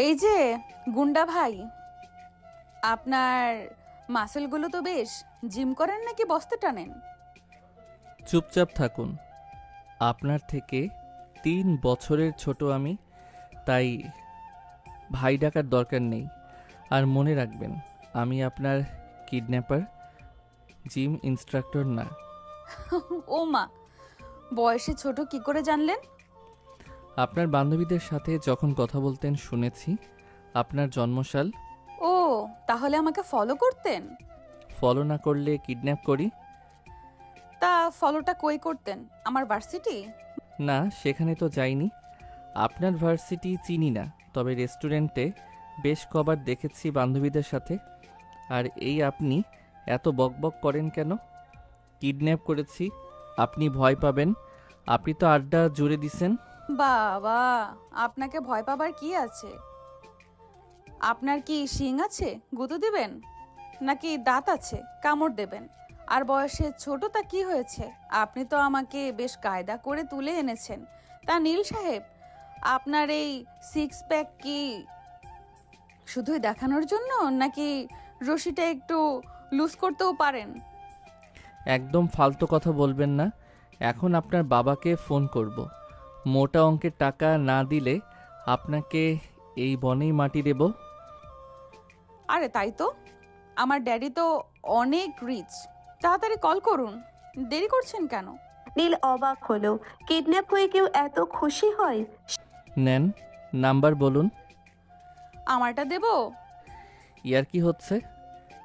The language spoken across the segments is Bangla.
এই যে গুন্ডা ভাই, আপনার মাসেলগুলো তো বেশ। জিম করেন নাকি বস্তা টানেন? চুপচাপ থাকুন। আপনার থেকে 3 বছরের ছোট আমি, তাই ভাই ডাকার দরকার নেই। আর মনে রাখবেন, আমি আপনার কিডন্যাপার, জিম ইনস্ট্রাক্টর না। ও মা, বয়সে ছোট কি করে জানলেন? আপনার বান্ধবীদের সাথে যখন কথা বলতেন শুনেছি। আপনার জন্মসাল। ও, তাহলে আমাকে ফলো করতেন? ফলো না করলে কিডন্যাপ করি? তা ফলোটা কই করতেন? আমার ভার্সিটি? না, সেখানে তো যাইনি। আপনার ভার্সিটি চিনি না, তবে রেস্টুরেন্টে বেশ কবার দেখেছি বান্ধবীদের সাথে। আর এই আপনি এত বকবক করেন কেন? কিডন্যাপ করেছি, আপনি ভয় পাবেন? আপনি তো আড্ডা জুড়ে দিছেন। বাবা, আপনাকে ভয় পাবার কি আছে? আপনার কি শিং আছে গুঁতো দিবেন, নাকি দাঁত আছে কামড় দেবেন? আর বয়সে ছোট তা কি হয়েছে? আপনি তো আমাকে বেশ কায়দা করে তুলে এনেছেন। তা নীল সাহেব, আপনার এই সিক্স প্যাক কি শুধুই দেখানোর জন্য, নাকি রশিটা একটু লুজ করতেও পারেন? একদম ফালতু কথা বলবেন না। এখন আপনার বাবাকে ফোন করব। মোটা অঙ্কের টাকা না দিলে আপনাকে এই বনেই মাটি দেব। আরে তাই তো, আমার ড্যাডি তো অনেক রিচ। তাড়াতাড়ি কল করুন, দেরি করছেন কেন? নীল অবাক হলো। কিডন্যাপ হয়ে কেউ এত খুশি হয়? নেন, নাম্বার বলুন। আমারটা দেব? ইয়ার কি হচ্ছে?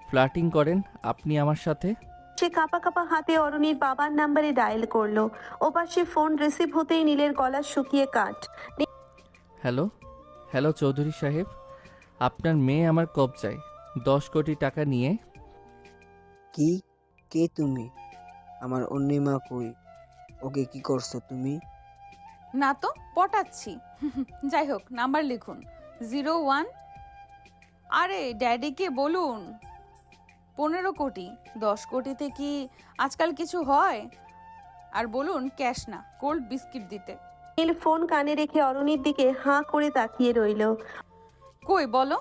ফ্লার্টিং করেন আপনি আমার সাথে? সে কাঁপা কাঁপা হাতে অরুণীর বাবার নাম্বারে ডায়াল করলো। ওপাশে ফোন রিসিভ হতেই নীলের গলা শুকিয়ে কাঠ। হ্যালো, হ্যালো চৌধুরী সাহেব, আপনার মেয়ে আমার কবজায় 10 কোটি টাকা নিয়ে। কি? কে তুমি? আমার অন্যিমা কই? ওকে কি করছো তুমি? না তো, পটাচ্ছি। যাই হোক, নাম্বার লিখুন 01। আরে ড্যাডিকে বলুন 15 কোটি। 10 কোটিতে কি আজকাল কিছু হয়? আর বলুন ক্যাশ না, কোল্ড বিস্কিট দিতে। নীল ফোন কানে রেখে অরুণীর দিকে হাঁ করে তাকিয়ে রইল। কই বলো?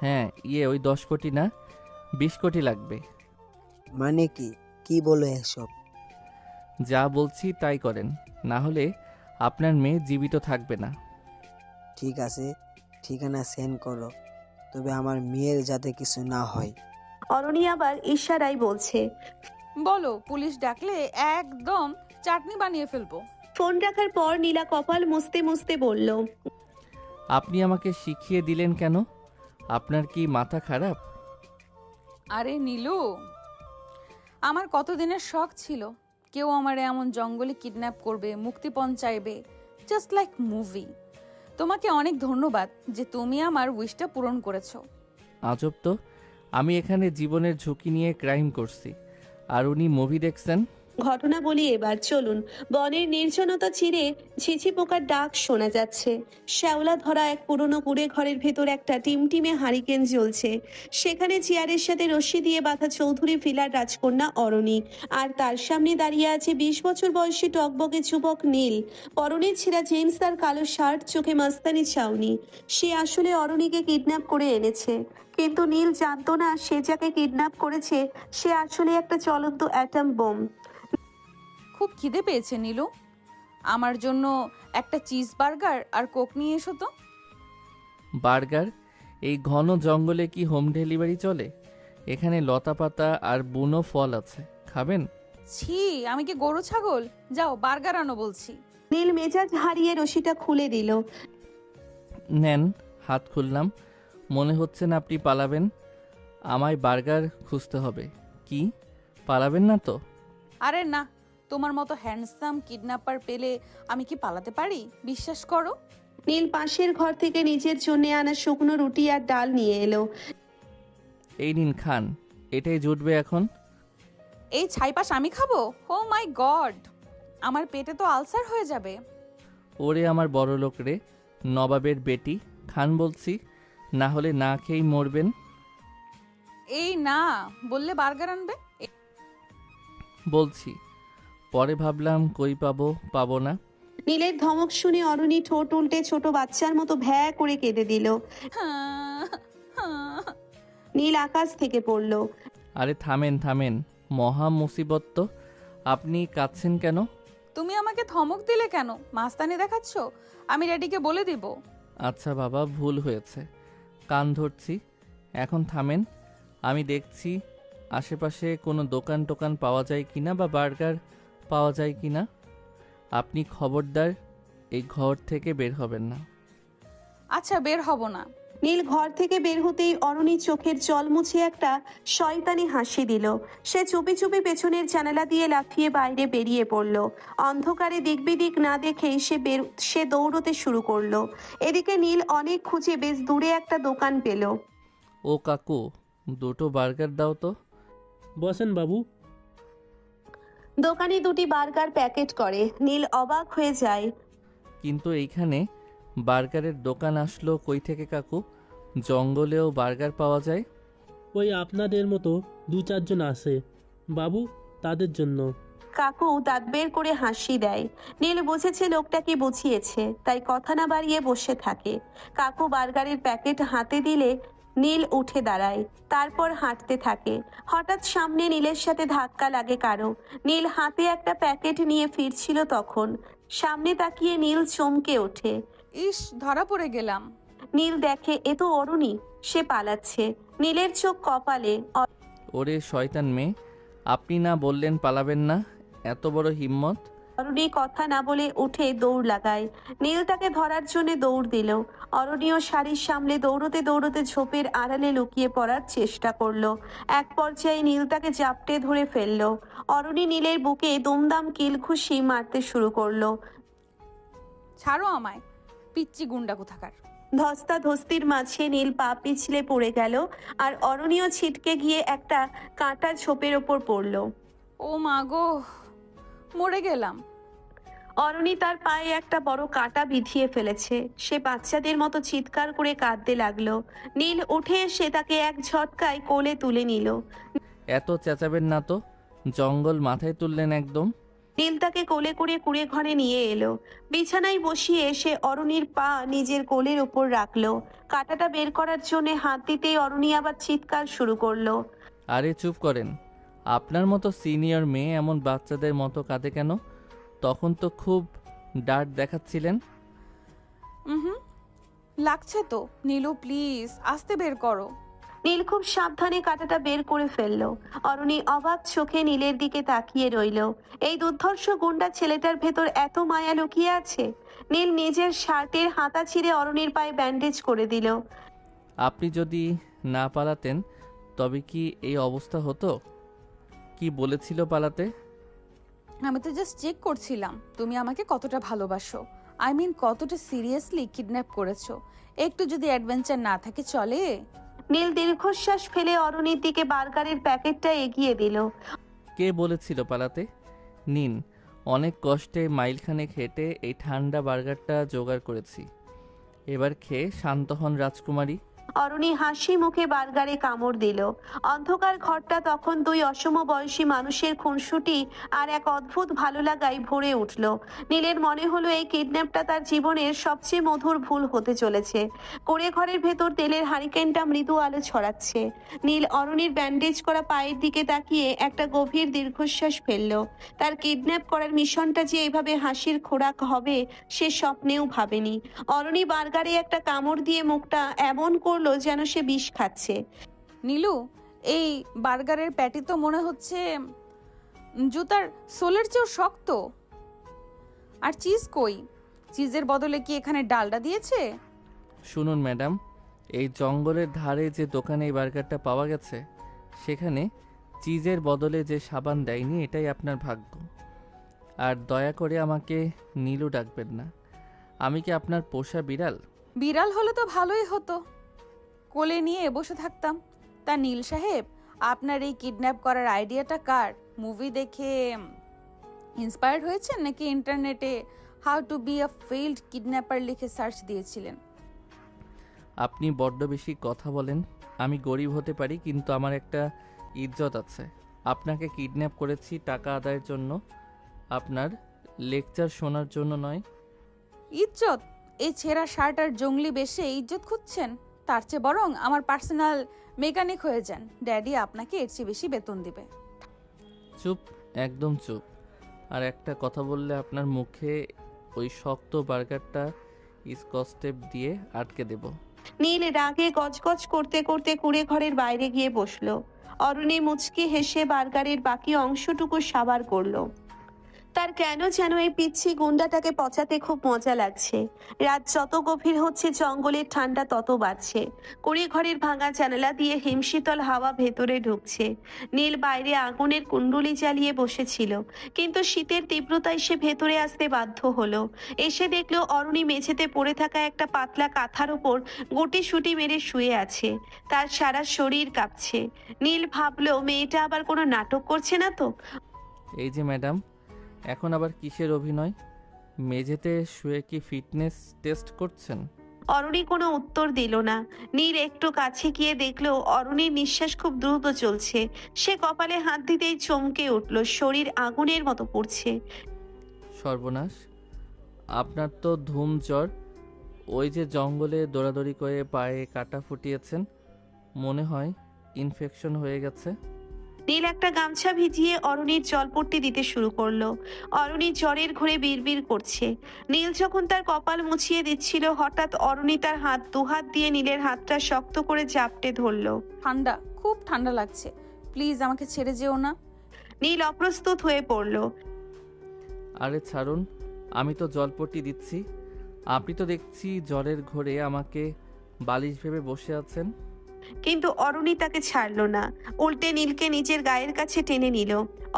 হ্যাঁ, ওই 10 কোটি না, 20 কোটি লাগবে। মানে কি? কি বলো এসব? যা বলছি তাই করেন, না হলে আপনার মেয়ে জীবিত থাকবে না। ঠিক আছে, ঠিকানা সেন্ড করো, তবে আমার মেয়ের যাতে কিছু না হয়। অরুণী আবার ইশারায় বলছে। বলো, পুলিশ ডাকলে একদম চাটনি বানিয়ে ফেলবো। ফোন রাখার পর নীলা কপাল মুছতে মুছতে বলল, আপনি আমাকে শিখিয়ে দিলেন কেন? আপনার কি মাথা খারাপ? আরে নীলু, আমার কতদিনের শখ ছিল কেউ আমার এমন জঙ্গলে কিডন্যাপ করবে, মুক্তিপণ চাইবে, জাস্ট লাইক মুভি। তোমাকে অনেক ধন্যবাদ যে তুমি আমার উইশটা পূরণ করেছো। আজব তো, আমি এখানে জীবনের ঝুঁকি নিয়ে ক্রাইম করছি, আর উনি মুভি দেখছেন। ঘটনা বলি এবার, চলুন। বনের নির্জনতা চিরে ঝিঝি পোকার ডাক শোনা যাচ্ছে। শ্যাওলা ধরা এক পুরনো কুড়ে ঘরের ভেতর একটা টিমটিমে হারিকেন জ্বলছে। সেখানে চেয়ারের সাথে রশ্মি দিয়ে বাঁধা চৌধুরী ভিলার রাজকন্যা অরণি, আর তার সামনে দাঁড়িয়ে আছে 20 বছর বয়সী টকবকে যুবক নীল। পরনে ছেঁড়া জিন্স আর কালো শার্ট, চোখে মাস্তানি ছাউনি। সে আসলে অরণিকে কিডন্যাপ করে এনেছে, কিন্তু নীল জানতো না সে যাকে কিডন্যাপ করেছে সে আসলে একটা চলন্ত অ্যাটম বোম। খুব খিদে পেয়েছে নীলু, আমার জন্য একটা চিজ বার্গার আর কোক নিয়ে এসো তো। বার্গার? এই ঘন জঙ্গলে কি হোম ডেলিভারি চলে? এখানে লতাপাতা আর বুনো ফল আছে, খাবেন? ছি, আমি কি গরু ছাগল? যাও বার্গার আনো বলছি। নীল মেজাজ হারিয়ে রশিটা খুলে দিল। নেন, হাত খুললাম। মনে হচ্ছে না আপনি পালাবেন। আমায় বার্গার খুঁজতে হবে। কি, পালাবেন না তো? আরে না, তোমার মতো হ্যান্ডসাম কিডন্যাপার পেলে আমি কি পালাতে পারি? বিশ্বাস করো। নীল পাশের ঘর থেকে নিজের জন্য আনা শুকনো রুটি আর ডাল নিয়ে এলো। এই নিন খান, এটাই জুটবে এখন। এই ছাইপাশ আমি খাবো? ও মাই গড, আমার পেটে তো আলসার হয়ে যাবে। ওরে আমার বড় লোক রে, নবাবের বেটি, খান বলছি, না হলে না খেয়েই মরবেন। এই না বললে বার্গার আনবে। বলছি, পরে ভাবলাম কই পাবো না। নীলের ধমক শুনে অরুণী ঠোঁট উল্টে ছোট বাচ্চার মতো ভ্যা করে কেঁদে দিল। নীল আকাশ থেকে পড়ল। আরে থামেন থামেন, মহা মুসিবত তো। আপনি কাঁদছেন কেন? তুমি আমাকে ধমক দিলে কেন? মাস্তানি দেখাচ্ছ? আমি ড্যাডিকে বলে দিব। আচ্ছা বাবা, ভুল হয়েছে, কান ধরছি। এখন থামেন, আমি দেখছি আশেপাশে কোনো দোকান টোকান পাওয়া যায় কিনা বা বার্গার পাওয়া যায় কিনা। আপনি খবরদার এই ঘর থেকে বের হবেন না। আচ্ছা, বের হব না। নীল ঘর থেকে বের হতেই অরুণী চোখের জল মুছে একটা শয়তানি হাসি দিল। সে চুপি চুপি পেছনের জানালা দিয়ে লাফিয়ে বাইরে বেরিয়ে পড়ল। অন্ধকারে দিক বিদিক না দেখেই সে দৌড়তে শুরু করলো। এদিকে নীল অনেক খুঁজে বেশ দূরে একটা দোকান পেল। ও কাকু, দুটো বার্গার দাও তো। বসেন বাবু। দোকানি দুটি বার্গার প্যাকেট করে। নীল অবাক হয়ে যায়। কিন্তু এইখানে বার্গারের দোকান আসলো কই থেকে কাকু? জঙ্গলেও বার্গার পাওয়া যায়? ওই আপনাদের মতো 2-4 জন আছে বাবু, তাদের জন্য। কাকু দাঁত বের করে হাসি দেয়। নীল বুঝেছে লোকটাকে বুঝিয়েছে, তাই কথা না বাড়িয়ে বসে থাকে। কাকু বার্গারের প্যাকেট হাতে দিলে নীল উঠে দাঁড়ায়, তারপর হাঁটতে থাকে। হঠাৎ সামনে নীলের সাথে ধাক্কা লাগে কারো। নীল হাতে একটা প্যাকেট নিয়ে ফিরছিল তখন সামনে তাকিয়ে নীল চমকে ওঠে। ইস, ধরা পড়ে গেলাম। নীল দেখে এ তো অরুণী। সে পালাচ্ছে। নীলের চোখ কপালে। ওরে শয়তান মেয়ে, আপনি না বললেন পালাবেন না? এত বড় হিম্মত! অরুণী কথা না বলে উঠে দৌড় লাগায়। নীল তাকে ধরার জন্য দৌড় দিল। অরুণীও শাড়ির সামলে দৌড়তে দৌড়তে ঝোপের আড়ালে লুকিয়ে পড়ার চেষ্টা করলো। এক পর্যায়ে নীল তাকে জাপটে ধরে ফেললো। অরুণী নীলের বুকে দুমদাম কিলঘুষি মারতে শুরু করলো। ছাড়ো আমায়, পিচ্চি গুন্ডা কোথাকার। ধস্তাধস্তির মাঝে নীল পা পিছলে পড়ে গেল, আর অরুণীও ছিটকে গিয়ে একটা কাঁটা ঝোপের ওপর পড়ল। ও মা গো, মরে গেলাম। অরুণী তার পায়ে একটা বড় কাঁটা বিঁধিয়ে ফেলেছে। সে বাচ্চাদের মতো চিৎকার করে কাঁদতে লাগলো। নীল উঠে এসে তাকে এক ঝটকায় কোলে তুলে নিল। এত চেঁচাবেন না তো, জঙ্গল মাথায় তুললেন একদম। নীল তাকে কোলে করে কুঁড়ে ঘরে নিয়ে এলো। বিছানায় বসিয়ে সে অরুণীর পা নিজের কোলের ওপর রাখলো। কাঁটাটা বের করার জন্য হাত দিতেই অরুণী আবার চিৎকার শুরু করলো। আরে চুপ করেন, আপনার মতো সিনিয়র মেয়ে এমন বাচ্চাদের মতো কাঁদে কেন? তখন তো খুব ডার্ট দেখাচ্ছিলেন। হুম, লাগছে তো। নীলু প্লিজ, আস্তে বের করো। নীল খুব সাবধানে কাঁটাটা বের করে ফেললো। অরুণী অবাক চোখে নীলের দিকে তাকিয়ে রইল। এই দুর্ধর্ষ গুন্ডা ছেলেটার ভেতর এত মায়া লুকিয়ে আছে। নীল নিজের শার্টের হাতা ছিঁড়ে অরুণীর পায়ে ব্যান্ডেজ করে দিল। আপনি যদি না পালাতেন তবে কি এই অবস্থা হতো? কি বলেছিল পালাতে? আমি তো জাস্ট চেক করছিলাম তুমি আমাকে কতটা ভালোবাসো। আই মিন কতটা সিরিয়াসলি কিডন্যাপ করেছো। একটু যদি অ্যাডভেঞ্চার না থাকে চলে। নীল দীর্ঘশ্বাস ফেলে অরুণীর দিকে বার্গারের প্যাকেটটা এগিয়ে দিল। কে বলেছিল পালাতে? নিন, অনেক কষ্টে মাইলখানেক হেঁটে এই ঠান্ডা বার্গারটা জোগাড় করেছি। এবার খেয়ে শান্ত হন রাজকুমারী। অরুণী হাসি মুখে বার্গারে কামড় দিল। অন্ধকার ঘরটা তখন দুই অসমবয়সী মানুষের খুনসুটি আর এক অদ্ভুত ভালো লাগায় ভরে উঠল। নীলের মনে হলো এই কিডন্যাপটা তার জীবনের সবচেয়ে মধুর ভুল হতে চলেছে। কুঁড়ে ঘরের ভেতর তেলের হারিকেনটা মৃদু আলো ছড়াচ্ছে। নীল অরুণীর ব্যান্ডেজ করা পায়ের দিকে তাকিয়ে একটা গভীর দীর্ঘশ্বাস ফেলল। তার কিডন্যাপ করার মিশনটা যে এভাবে হাসির খোরাক হবে সে স্বপ্নেও ভাবেনি। অরুণী বার্গারে একটা কামড় দিয়ে মুখটা এমন করলো যেন সে বিষ খাচ্ছে। নীলু, এই বার্গারের প্যাটি তো মনে হচ্ছে জুতার সোলের চেয়েও শক্ত। আর চিজ কই? চিজের বদলে কি এখানে ডালডা দিয়েছে? শুনুন ম্যাডাম, এই জঙ্গলের ধারে যে দোকানে এই বার্গারটা পাওয়া গেছে সেখানে চিজের বদলে যে সাবান দেয়নি, এটাই আপনার ভাগ্য। আর দয়া করে আমাকে নীলু ডাকবেন না। আমি কি আপনার পোষা বিড়াল? বিড়াল হলে তো ভালোই হতো, কোলে নিয়ে বসে থাকতাম। তা নীল সাহেব, আপনার এই কিডন্যাপ করার আইডিয়াটা কার? মুভি দেখে ইন্সপায়ার্ড হয়েছেন নাকি ইন্টারনেটে how to be a failed kidnapper লিখে সার্চ দিয়েছিলেন? আপনি বড্ড বেশি কথা বলেন। আমি গরিব হতে পারি কিন্তু আমার একটা ইজ্জত আছে। আপনাকে কিডন্যাপ করেছি টাকা আদায়ের জন্য। আপনার লেকচার শোনার জন্য নয়। ইজ্জত? এই ছেঁড়া শার্ট আর জঙ্গলি বেশে ইজ্জত খুঁজছেন? তার চেয়ে বরং আমার পার্সোনাল মেকানিক হয়ে যান, ড্যাডি আপনাকে এর চেয়ে বেশি বেতন দিবে। চুপ, একদম চুপ। আর একটা কথা বললে আপনার মুখে ওই শক্ত বার্গারটা স্কচ টেপ দিয়ে আটকে দেব। নীল রাগে গজগজ করতে করতে কুড়ে ঘরের বাইরে গিয়ে বসলো। অরুণী মুচকি হেসে বার্গারের বাকি অংশটুকু সাবার করলো। তার কেন যেন এই পিচ্ছি গুন্ডাটাকে পচাতে খুব মজা লাগছে। রাত যত গভীর হচ্ছে জঙ্গলের ঠান্ডা তত বাড়ছে। কুড়ে ঘরের ভাঙা জানালা দিয়ে হিমশীতল হাওয়া ভেতরে ঢুকছে। নীল বাইরে আগুনের কুণ্ডুলি জ্বালিয়ে বসেছিল, কিন্তু শীতের তীব্রতায় সে ভেতরে আসতে বাধ্য হলো। এসে দেখলো অরুণী মেঝেতে পড়ে থাকা একটা পাতলা কাঁথার উপর গুটিসুটি মেরে শুয়ে আছে। তার সারা শরীর কাঁপছে। নীল ভাবলো মেয়েটা আবার কোনো নাটক করছে না তো। এই যে ম্যাডাম, এখন আবার কিসের অভিনয়? মেঝেতে শুয়ে কি ফিটনেস টেস্ট করছেন? অরুণী কোনো উত্তর দিল না। নীর একটু কাছে গিয়ে দেখলো অরুণীর নিঃশ্বাস খুব দ্রুত চলছে। সে কপালে হাত দিতেই চমকে উঠল, শরীর আগুনের মতো পড়ছে। সর্বনাশ, আপনার তো ধুম জ্বর। ওই যে জঙ্গলে দৌড়াদৌড়ি করে পায়ে কাটা ফুটিয়েছেন, মনে হয় ইনফেকশন হয়ে গেছে। নীল একটা গামছা ভিজিয়ে অরুণীর জলপট্টি দিতে শুরু করলো। অরুণী জ্বরের ঘোরে বিড়বিড় করছে। নীল যখন তার কপাল মুছিয়ে দিচ্ছিল, হঠাৎ অরুণী তার দুহাত দিয়ে নীলের হাতটা শক্ত করে জাপটে ধরলো। ঠান্ডা, খুব ঠান্ডা লাগছে, প্লিজ আমাকে ছেড়ে যেও না। নীল অপ্রস্তুত হয়ে পড়ল। আরে ছাড়ুন, আমি তো জলপট্টি দিচ্ছি। আপনি তো দেখছি জ্বরের ঘোরে আমাকে বালিশ ভেবে বসে আছেন। কিন্তু অরুণী তাকে ছাড়লো না, উল্টে নীলকে নিজের গায়ের কাছে টেনে নিল।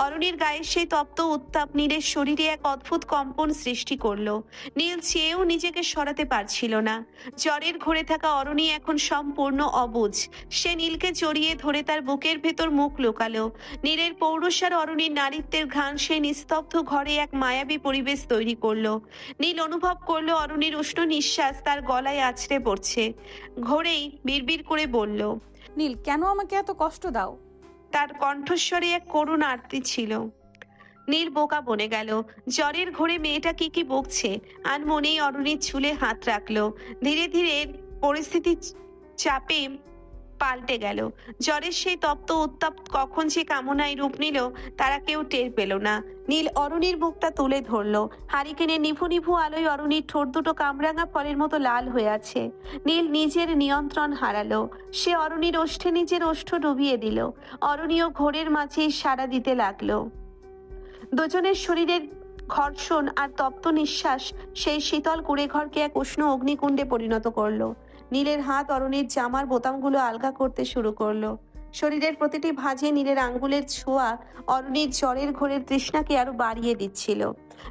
অরুণীর গায়ের সেই তপ্ত উত্তাপ নীলের শরীরে এক অদ্ভুত কম্পন সৃষ্টি করলো। নীল চেয়েও নিজেকে সরাতে পারছিল না। জ্বরের ঘোরে থাকা অরুণী এখন সম্পূর্ণ অবুঝ। সে নীলকে জড়িয়ে ধরে তার বুকের ভেতর মুখ লুকালো। নীলের পৌরুষার অরুণীর নারীত্বের ঘ্রাণ সেই নিস্তব্ধ ঘরে এক মায়াবী পরিবেশ তৈরি করলো। নীল অনুভব করলো অরুণীর উষ্ণ নিঃশ্বাস তার গলায় আছড়ে পড়ছে। ঘোরেই বিড়বিড় করে বলল, নীল, কেন আমাকে এত কষ্ট দাও? তার কণ্ঠস্বরে এক করুণ আরতি ছিল। নীল বোকা বনে গেল। জ্বরের ঘোরে মেয়েটা কি বকছে। আনমনেই অরুণীর চুলে হাত রাখলো। ধীরে ধীরে পরিস্থিতি চাপে পাল্টে গেল। জ্বরের সেই তপ্ত উত্তাপ কখন যে কামনায় রূপ নিল তারা কেউ টের পেল না। নীল অরুণীর বুকটা তুলে ধরলো। হারিকেনের নিভু নিভু আলোয় অরুণীর ঠোঁট দুটো কামরাঙা ফলের মতো লাল হয়ে আছে। নীল নিজের নিয়ন্ত্রণ হারালো। সে অরুণীর ওষ্ঠে নিজের ওষ্ঠ ডুবিয়ে দিল। অরুণীও ঘোরের মাঝেই সাড়া দিতে লাগলো। দুজনের শরীরের ঘর্ষণ আর তপ্ত নিঃশ্বাস সেই শীতল কুড়ে ঘরকে এক উষ্ণ অগ্নিকুণ্ডে পরিণত করলো। নীলের হাত অরুণীর জামার বোতামগুলো আলগা করতে শুরু করলো। শরীরের প্রতিটি ভাঁজে নীলের আঙ্গুলের ছোঁয়া অরুণীর জ্বরের ঘোরের তৃষ্ণাকে আরো বাড়িয়ে দিচ্ছিল।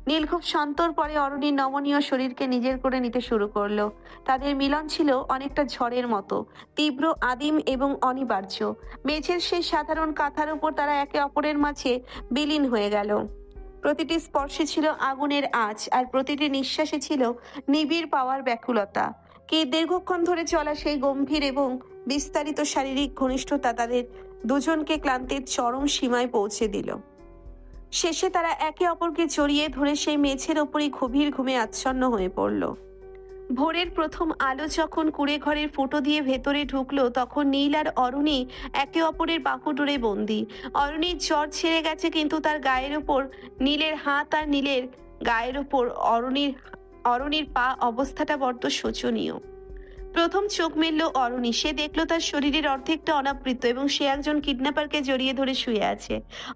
নীল খুব সন্তর পরে অরুণীর নমনীয় শরীরকে নিজের করে নিতে শুরু করলো। তাদের মিলন ছিল অনেকটা ঝড়ের মতো, তীব্র, আদিম এবং অনিবার্য। মেঝের সেই সাধারণ কাঁথার উপর তারা একে অপরের মাঝে বিলীন হয়ে গেল। প্রতিটি স্পর্শে ছিল আগুনের আঁচ, আর প্রতিটি নিঃশ্বাসে ছিল নিবিড় পাওয়ার ব্যাকুলতা। কি দীর্ঘক্ষণ ধরে চলা সেই গম্ভীর এবং বিস্তারিত শারীরিক ঘনিষ্ঠতা তাদের দুজনকে ক্লান্তির চরম সীমায় পৌঁছে দিল। শেষে তারা একে অপরকে জড়িয়ে ধরে সেই মেঝের ওপরই গভীর ঘুমে আচ্ছন্ন হয়ে পড়ল। ভোরের প্রথম আলো যখন কুড়ে ঘরের ফুটো দিয়ে ভেতরে ঢুকলো, তখন নীল আর অরুণী একে অপরের বাহুডোরে বন্দি। অরুণীর জ্বর ছেড়ে গেছে, কিন্তু তার গায়ের ওপর নীলের হাত আর নীলের গায়ের ওপর অরুণীর পা অবস্থাটা বড্ড শোচনীয়। প্রথম চোখ মেলল অরুণী। সে দেখলো তার শরীরের অর্ধেকটা অনাবৃত এবং সে একজন কিডন্যাপারকে জড়িয়ে ধরে শুয়ে আছে।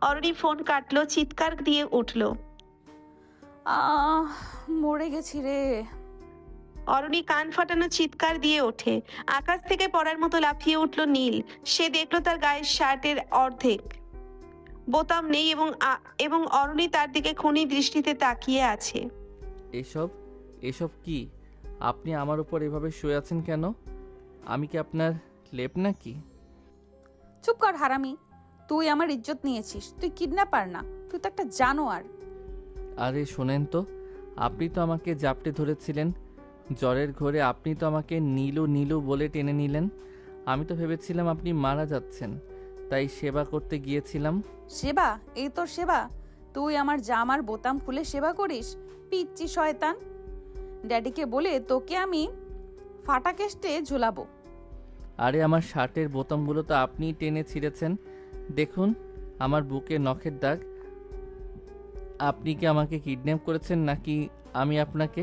অরুণী ফোন কাটলো, চিৎকার দিয়ে উঠল। মরে গেছি রে। অরুণী কান ফাটানো চিৎকার দিয়ে ওঠে। আকাশ থেকে পড়ার মতো লাফিয়ে উঠল নীল। সে দেখলো তার গায়ের শার্টের অর্ধেক বোতাম নেই এবং অরুণী তার দিকে খুনি দৃষ্টিতে তাকিয়ে আছে। এসব কি? আপনি আমার উপর এভাবে শুয়ে আছেন কেন? আমি কি আপনার লেপ নাকি? চুপ কর হারামি, তুই আমার ইজ্জত নিয়েছিস। তুই কিডন্যাপার না, তুই তো একটা জানোয়ার। আরে শোনেন তো, আপনি তো আমাকে জাপটে ধরেছিলেন জ্বরের ঘোরে। আপনি তো আমাকে নীলু নীলু বলে টেনে নিলেন। আমি তো ভেবেছিলাম আপনি মারা যাচ্ছেন, তাই সেবা করতে গিয়েছিলাম। সেবা? এই তোর সেবা? তুই আমার জামার বোতাম খুলে সেবা করিস? পিচ্চি শয়তান! ড্যাডিকে বলে তোকে আমি ফাটা কেষ্টে ঝুলাবো। আরে আমার শার্টের বোতামগুলো তো আপনিই টেনে ছিঁড়েছেন। দেখুন আমার বুকে নখের দাগ। আপনি কি আমাকে কিডন্যাপ করেছেন নাকি আমি আপনাকে?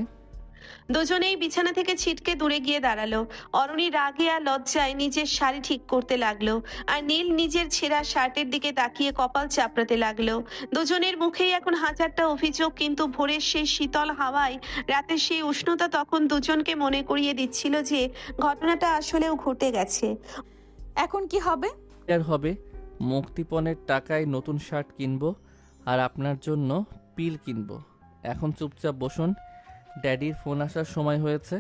দুজনেই বিছানা থেকে ছিটকে দূরে গিয়ে দাঁড়ালো। অরুণী রাগে আর লজ্জায় নিজের শাড়ি ঠিক করতে লাগলো, আর নীল নিজের ছেঁড়া শার্টের দিকে তাকিয়ে কপাল চাপড়াতে লাগলো। দুজনের মুখেই এখন হাজারটা অভিযোগ, কিন্তু ভোরের সেই শীতল হাওয়ায়, রাতের সেই উষ্ণতা তখন দুজনকে মনে করিয়ে দিচ্ছিল যে ঘটনাটা আসলেও ঘটে গেছে। এখন কি হবে? আর হবে, মুক্তিপণের টাকায় নতুন শার্ট কিনবো আর আপনার জন্য পিল কিনবো। এখন চুপচাপ বসুন, ড্যাডির ফোন আসার সময় হয়েছে।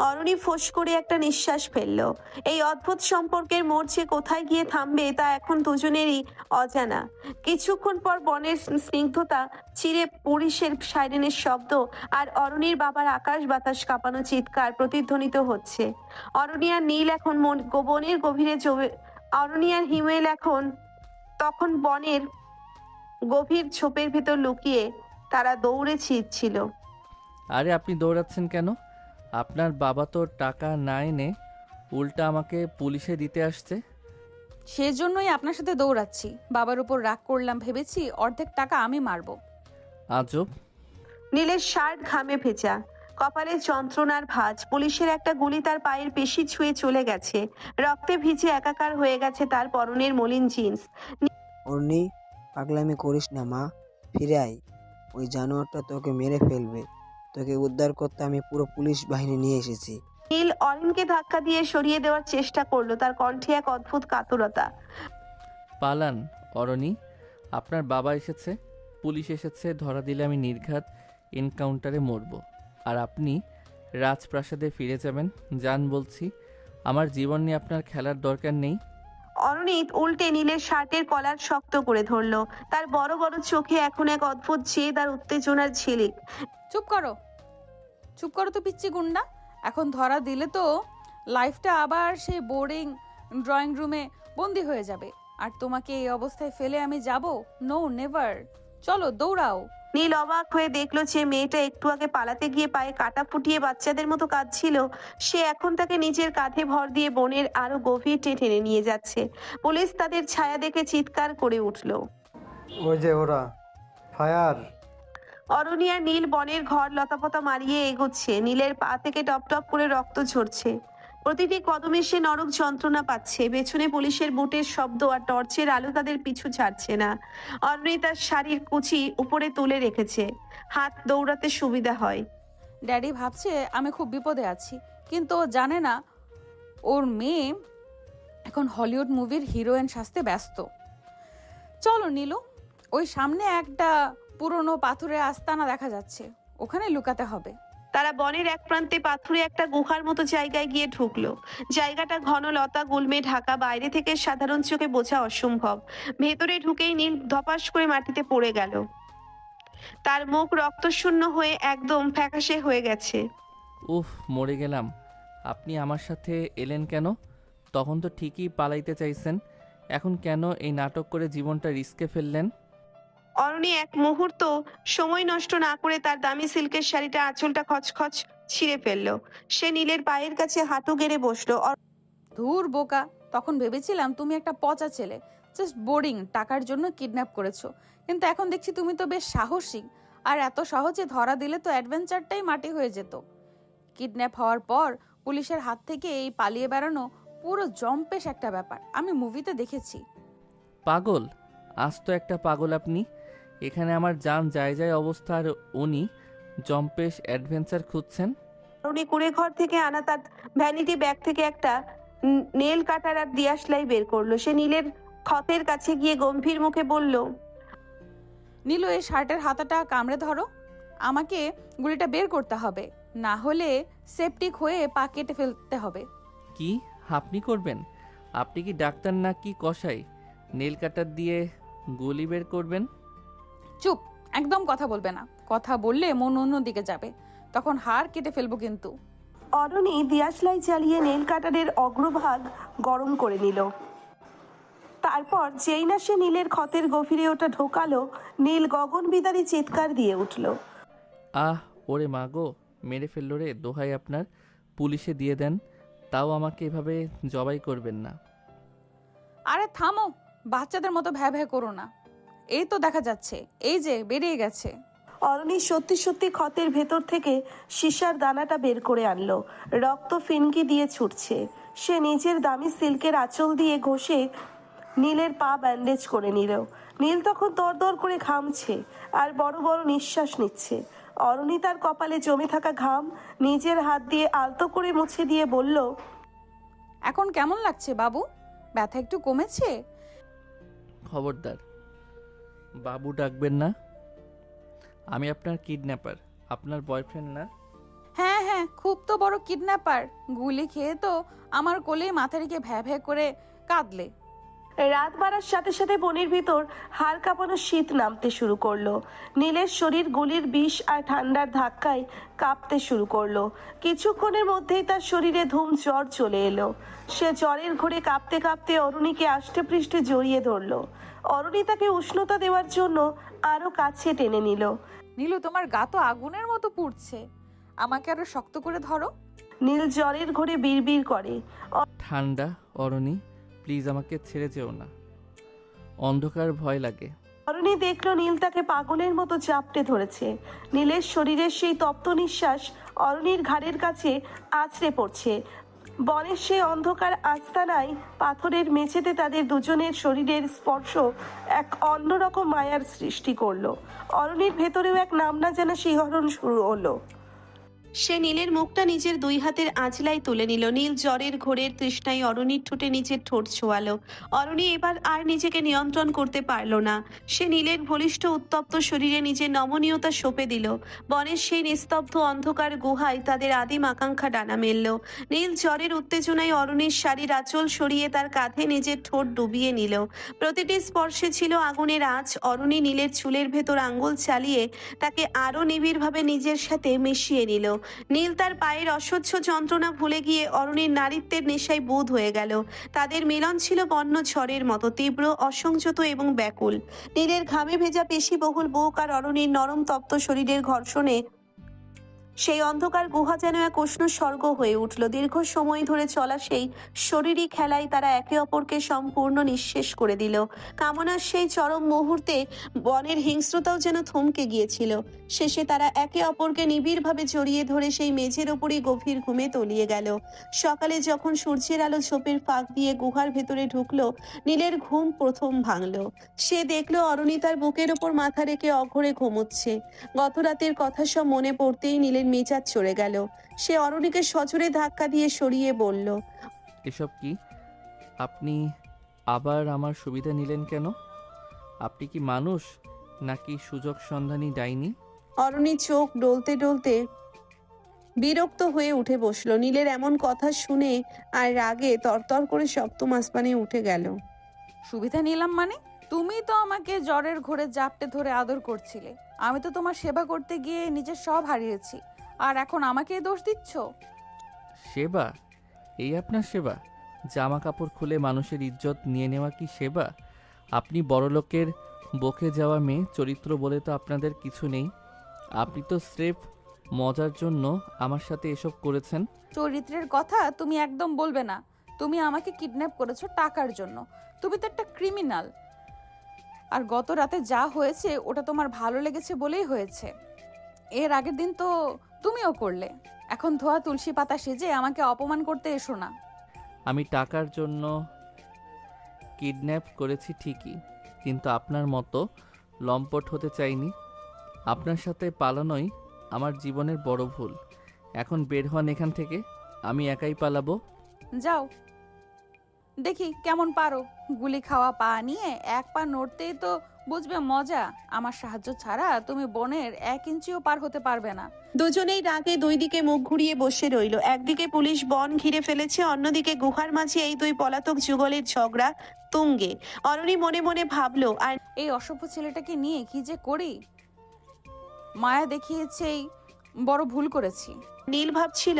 অরুণী ফোঁস করে একটা নিঃশ্বাস ফেললো। এই অদ্ভুত সম্পর্কের মোর্চে কোথায় গিয়ে থামবে তা এখন দুজনেরই অজানা। কিছুক্ষণ পর বনের স্নিগ্ধতা চিরে পুলিশের সাইরেনের শব্দ আর অরুণীর বাবার আকাশ বাতাস কাঁপানো চিৎকার প্রতিধ্বনিত হচ্ছে। অরুণী আর নীল এখন বনের গভীরে অরুণী আর হিমেল তখন বনের গভীর ঝোপের ভেতর লুকিয়ে তারা দৌড়ে ছিটছিল। আরে আপনি দৌড়াচ্ছেন কেন? আপনার বাবা তো টাকা না এনে উল্টা আমাকে পুলিশে দিতে আসছে। সেজন্যই আপনার সাথে দৌড়াচ্ছি। বাবার উপর রাগ করলাম, ভেবেছি অর্ধেক টাকা আমি মারবো। আজব। নীলের শার্ট ঘামে ভেজা, কপালে যন্ত্রণার ভাঁজ। পুলিশের একটা গুলি তার পায়ের পেশি ছুঁয়ে চলে গেছে, রক্তে ভিজে একাকার হয়ে গেছে তার পরনের মলিন জিন্স। অর্নি, পাগলামি করিস না মা, ফিরে আয়। ওই জানোয়ারটা তোকে মেরে ফেলবে। তোকে উদ্ধার করতে আমি পুরো পুলিশ বাহিনী নিয়ে এসেছি। নীল অরিনকে ধাক্কা দিয়ে সরিয়ে দেওয়ার চেষ্টা করলো, তার কণ্ঠে এক অদ্ভুত কাতরতা। পালান অরণি, আপনার বাবা এসেছে, পুলিশ এসেছে, ধরা দিলে আমি নির্ঘাত এনকাউন্টারে মরব। আর আপনি রাজপ্রাসাদে ফিরে যাবেন। যান বলছি, আমার জীবন নিয়ে আপনার খেলার দরকার নেই। অরুণিত উল্টে নীলের শার্টের কলার শক্ত করে ধরলো, তার বড় বড় চোখে এখন এক অদ্ভুত জেদ আর উত্তেজনার ঝিলিক। চুপ করো, চুপ করো তো পিচ্চি গুন্ডা। এখন ধরা দিলে তো লাইফটা আবার সেই বোরিং ড্রয়িং রুমে বন্দি হয়ে যাবে। আর তোমাকে এই অবস্থায় ফেলে আমি যাব? No, never. চলো দৌড়াও। নীল অবাক হয়ে দেখলো যে মেয়েটা একটু আগে পালাতে গিয়ে পায়ে কাটা ফুটিয়ে বাচ্চাদের মতো কাঁদছিল, সে এখন তাকে নিজের কাঁধে ভর দিয়ে বনের আরো গভীর টেনে নিয়ে যাচ্ছে। পুলিশ তাদের ছায়া দেখে চিৎকার করে উঠলো। ওই যে ওরা, ফায়ার! অরুণী আর নীল বনের ঘর লতাপতা মারিয়ে এগোচ্ছে। নীলের পা থেকে টপ টপ করে রক্ত ঝরছে, প্রতিটি কদমে সে নরক যন্ত্রণা পাচ্ছে। পেছনে পুলিশের বুটের শব্দ আর টর্চের আলো তাদের পিছু ছাড়ছে না। অরুণী তার শাড়ির কুচি উপরে তুলে রেখেছে, হাত দৌড়াতে সুবিধা হয়। ড্যাডি ভাবছে আমি খুব বিপদে আছি, কিন্তু ও জানে না ওর মেয়ে এখন হলিউড মুভির হিরোইন সাজতে ব্যস্ত। চলো নীলু, ওই সামনে একটা পুরনো পাথরের আস্তানা দেখা যাচ্ছে, ওখানে লুকাতে হবে। তারা বনের এক প্রান্তে পাথুরে একটা গুহার মতো জায়গায় গিয়ে ঢুকলো। জায়গাটা ঘন লতা গুল্মে ঢাকা, বাইরে থেকে সাধারণ চোখে বোঝা অসম্ভব। ভেতরে ঢুকেই নীল ধপাস করে মাটিতে পড়ে গেল, তার মুখ রক্তশূন্য হয়ে একদম ফ্যাকাশে হয়ে গেছে। উফ, মরে গেলাম। আপনি আমার সাথে এলেন কেন? তখন তো ঠিকই পালাইতে চাইছেন, এখন কেন এই নাটক করে জীবনটা রিস্কে ফেললেন? অরুণী এক মুহূর্ত সময় নষ্ট না করে তার দামি সিল্কের শাড়িটা আঁচলটা খচখচ ছিঁড়ে ফেললো। সে নীলের পায়ের কাছে হাঁটু গেড়ে বসলো। ধুর বোকা, তখন ভেবেছিলাম তুমি একটা পচা ছেলে, জাস্ট বোরিং, টাকার জন্য কিডন্যাপ করেছো। কিন্তু এখন দেখছি তুমি তো বেশ সাহসী, আর এত সহজে ধরা দিলে তো অ্যাডভেঞ্চারটাই মাটি হয়ে যেত। কিডন্যাপ হওয়ার পর পুলিশের হাত থেকে এই পালিয়ে বেড়ানো পুরো জম্পেশ একটা ব্যাপার, আমি মুভিতে দেখেছি। পাগল, আজ তো একটা পাগল আপনি। এখানে আমার জান যায় যায় অবস্থা, আর উনি জম্পেশ অ্যাডভেঞ্চার খুঁজছেন। অরুণী কুড়ে ঘর থেকে আনা তার ভ্যানিটি ব্যাগ থেকে একটা নেল কাটার আর দিয়াশলাই বের করলো। সে নীলের ক্ষতের কাছে গিয়ে গম্ভীর মুখে বলল, নীলু, এই শার্টের হাতাটা কামড়ে ধরো, আমাকে গুলিটা বের করতে হবে, না হলে সেপটিক হয়ে পা কেটে ফেলতে হবে। কি আপনি করবেন? আপনি কি ডাক্তার না কি কসাই? নেল কাটার দিয়ে গুলি বের করবেন? চুপ, একদম কথা বলবে না। কথা বললে মন অন্যদিকে যাবে, তখন হাড় কেটে ফেলবো কিন্তু। অরুণী দিয়াশলাই চালিয়ে নেল কাটারের অগ্রভাগ গরম করে নিল। তারপর যেই না সে নীলের ক্ষতের গভীরে ওটা ঢোকালো, নীল গগন বিদারী চিৎকার দিয়ে উঠল। আহ, ওরে মা গো, মেরে ফেললো রে, দোহাই আপনার, পুলিশে দিয়ে দেন, তাও আমাকে এভাবে জবাই করবেন না। আরে থামো, বাচ্চাদের মতো ভ্যা ভ্যা করো না। এই তো দেখা যাচ্ছে, এই যে বেরিয়ে গেছে। অরণি সত্যি সত্যি ক্ষতের ভেতর থেকে সীসার দানাটা বের করে আনলো। রক্ত ফিনকি দিয়ে ছুটছে। সে নিজের দামি সিল্কের আঁচল দিয়ে ঘষে নীলের পা ব্যান্ডেজ করে নিল। নীল তখন দরদর করে ঘামছে আর বড় বড় নিঃশ্বাস নিচ্ছে। অরণি তার কপালে জমে থাকা ঘাম নিজের হাত দিয়ে আলতো করে মুছে দিয়ে বলল, এখন কেমন লাগছে বাবু? ব্যথা একটু কমেছে? খবরদার বাবু ডাকবেন না। আমি আপনার কিডন্যাপার, আপনার বয়ফ্রেন্ড না। হ্যাঁ হ্যাঁ, খুব তো বড় কিডন্যাপার। গুলি খেয়ে তো আমার কোলে মাথা রেখে ভ্যা ভ্যা করে কাঁদলে। রাত বাড়ার সাথে সাথে বনের ভিতর হাড় কাঁপানো শীত নামতে শুরু করলো। নীলের শরীর গুলির বিষ আর ঠান্ডার ধাক্কায় কাঁপতে শুরু করলো। কিছুক্ষণের মধ্যেই তার শরীরে ধুম জ্বর চলে এলো। সে জ্বরের ঘোরে কাঁপতে কাঁপতে অরুণীকে আষ্টে পৃষ্ঠে জড়িয়ে ধরলো। অরুণী তাকে উষ্ণতা দেওয়ার জন্য আরো কাছে টেনে নিল। নীলু, তোমার গা তো আগুনের মতো পুড়ছে, আমাকে আরো শক্ত করে ধরো। নীল জ্বরের ঘোরে বিড়বিড় করে, ঠান্ডা, অরণি প্লিজ আমাকে ছেড়ে যেও না, অন্ধকার ভয় লাগে। অরুণী দেখলো নীল তাকে পাগলের মতো চাপটে ধরেছে। নীলের শরীরের সেই তপ্ত নিঃশ্বাস অরুণীর ঘাড়ের কাছে আছড়ে পড়ছে। বনের সেই অন্ধকার আস্তানায় পাথরের মেঝেতে তাদের দুজনের শরীরের স্পর্শ এক অন্যরকম মায়ার সৃষ্টি করলো। অরুণীর ভেতরেও এক নাম না জানা শিহরণ শুরু হলো। সে নীলের মুখটা নিজের দুই হাতের আঁচলায় তুলে নিল। নীল জ্বরের ঘোরের তৃষ্ণায় অরুণীর ঠোঁটে নিজের ঠোঁট ছোঁয়ালো। অরুণী এবার আর নিজেকে নিয়ন্ত্রণ করতে পারল না। সে নীলের বলিষ্ঠ উত্তপ্ত শরীরে নিজের নমনীয়তা সঁপে দিল। বনের সেই নিস্তব্ধ অন্ধকার গুহায় তাদের আদিম আকাঙ্ক্ষা ডানা মেলল। নীল জ্বরের উত্তেজনায় অরুণীর শাড়ির আঁচল সরিয়ে তার কাঁধে নিজের ঠোঁট ডুবিয়ে নিল। প্রতিটি স্পর্শে ছিল আগুনের আঁচ। অরুণী নীলের চুলের ভেতর আঙ্গুল চালিয়ে তাকে আরো নিবিড়ভাবে নিজের সাথে মিশিয়ে নিল। নীল তার পায়ের অসহ্য যন্ত্রণা ভুলে গিয়ে অরুণীর নারীত্বের নেশায় বুঁদ হয়ে গেল। তাদের মিলন ছিল বন্য ঝড়ের মতো তীব্র, অসংযত এবং ব্যাকুল। নীলের ঘামে ভেজা পেশিবহুল বুক আর অরুণীর নরম তপ্ত শরীরের ঘর্ষণে সেই অন্ধকার গুহা যেন এক উষ্ণ স্বর্গ হয়ে উঠল। দীর্ঘ সময় ধরে চলা সেই শরীরী খেলায় তারা একে অপরকে সম্পূর্ণ নিঃশেষ করে দিল। কামনার সেই চরম মুহূর্তে বনের হিংস্রতাও যেন থমকে গিয়েছিল। শেষে তারা একে অপরকে নিবিড়ভাবে জড়িয়ে ধরে সেই মেঝের ওপরই গভীর ঘুমে তলিয়ে গেল। সকালে যখন সূর্যের আলো ঝোপের ফাঁক দিয়ে গুহার ভেতরে ঢুকলো, নীলের ঘুম প্রথম ভাঙল। সে দেখলো অরুণী তার বুকের ওপর মাথা রেখে অঘরে ঘুমোচ্ছে। গত রাতের কথা সব মনে পড়তেই নীলের মেজাজ চড়ে গেল। সে অরুণীকে সজোরে ধাক্কা দিয়ে সরিয়ে বলল, এসব কি? আপনি আবার আমার সুবিধা নিলেন কেন? আপনি কি মানুষ নাকি সুযোগ সন্ধানী ডাইনি? অরুণী চোখ ডলতে ডলতে বিরক্ত হয়ে উঠে বসলো। নীলের এমন কথা শুনে আর রাগে তরতর করে সপ্তম আসমানে উঠে গেল। সুবিধা নিলাম মানে? তুমি তো আমাকে জ্বরের ঘোরে জাপটে ধরে আদর করছিলে। আমি তো তোমার সেবা করতে গিয়ে নিজের সব হারিয়েছি, আর এখন আমাকে দোষ দিচ্ছ? সেবা? এই আপনার সেবা? জামা কাপড় খুলে মানুষের ইজ্জত নিয়ে নেওয়া কি সেবা? আপনি বড়লোকের বকে যাওয়া মেয়ে, চরিত্র বলে তো আপনাদের কিছু নেই। আপনি তো স্রেফ মজার জন্য আমার সাথে এসব করেছেন। চরিত্রের কথা তুমি একদম বলবে না। তুমি আমাকে কিডন্যাপ করেছো টাকার জন্য। তুমি তো একটা ক্রিমিনাল। আর গত রাতে যা হয়েছে ওটা তোমার ভালো লেগেছে বলেই হয়েছে। এর আগের দিন তো তুমিও করলে। এখন ধোয়া তুলসী পাতা সেজে আমাকে অপমান করতে এসো না। আমি টাকার জন্য কিডন্যাপ করেছি ঠিকই, কিন্তু আপনার মতো লম্পট হতে চাইনি। আপনার সাথে পালানোই আমার জীবনের বড় ভুল। এখন বের হন এখান থেকে, আমি একাই পালাবো। যাও, দেখি কেমন পারো। গুলি খাওয়া পা নিয়ে এক পা নড়তেই তো বুঝবে মজা। আমার সাহায্য ছাড়া তুমি বনের 1 ইঞ্চিও পার হতে পারবে না। দুজনেই রাগে দুই দিকে মুখ ঘুরিয়ে বসে রইল। একদিকে পুলিশ বন ঘিরে ফেলেছে, অন্যদিকে গুহার মাঝে এই দুই পলাতক যুগলের ঝগড়া তুঙ্গে। অরুণী মনে মনে ভাবলো, আর এই অসভ্য ছেলেটাকে নিয়ে কি যে করি। মায়া দেখিয়েছেই বড় ভুল করেছি। নীল ভাবছিল,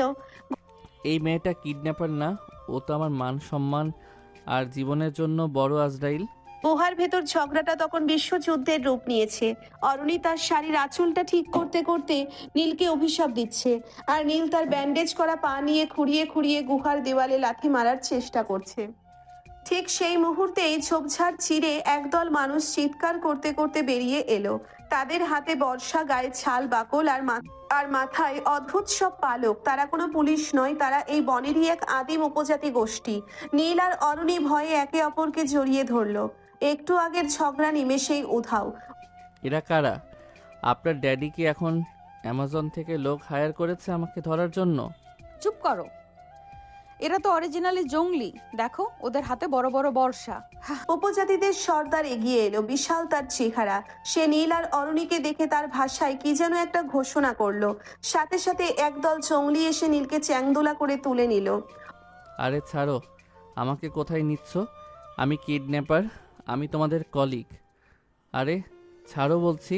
এই মেয়েটা কিডন্যাপার না, ও তো আমার মান সম্মান আর জীবনের জন্য বড় আজরাইল। গুহার ভেতর ঝগড়াটা তখন বিশ্বযুদ্ধের রূপ নিয়েছে। অরুণী তার শাড়ির আঁচলটা ঠিক করতে করতে নীলকে অভিশাপ দিচ্ছে, আর নীল তার ব্যান্ডেজ করা পা নিয়ে খুঁড়িয়ে খুঁড়িয়ে গুহার দেওয়ালে লাথি মারার চেষ্টা করছে। ঠিক সেই মুহূর্তেই ঝোপঝাড় চিরে একদল মানুষ চিৎকার করতে করতে বেরিয়ে এলো। তাদের হাতে বর্ষা, গায়ে ছাল বাকল আর মাথায় অদ্ভুত সব পালক। তারা কোনো পুলিশ নয়, তারা এই বনেরই এক আদিম উপজাতি গোষ্ঠী। নীল আর অরুণী ভয়ে একে অপরকে জড়িয়ে ধরলো। একটু আগের ঝগড়া নিমেষেই উধাও। এরা কারা? আপনার ড্যাডি কি এখন অ্যামাজন থেকে লোক হায়ার করেছে আমাকে ধরার জন্য? চুপ করো, এরা তো অরিজিনালি জঙ্গলি। দেখো ওদের হাতে বড় বড় বর্ষা। উপজাতিদের সর্দার এগিয়ে এলো, বিশাল তার চেহারা। সে নীল আর অরুণীকে দেখে তার ভাষায় কি যেন একটা ঘোষণা করলো। সাথে সাথে একদল জঙ্গলি এসে নীলকে চ্যাংদোলা করে তুলে নিল। আরে ছাড়ো, আমাকে কোথায় নিচ্ছ? আমি কিডন্যাপার, আমি তোমাদের কলিগ। আরে ছাড়ো বলছি।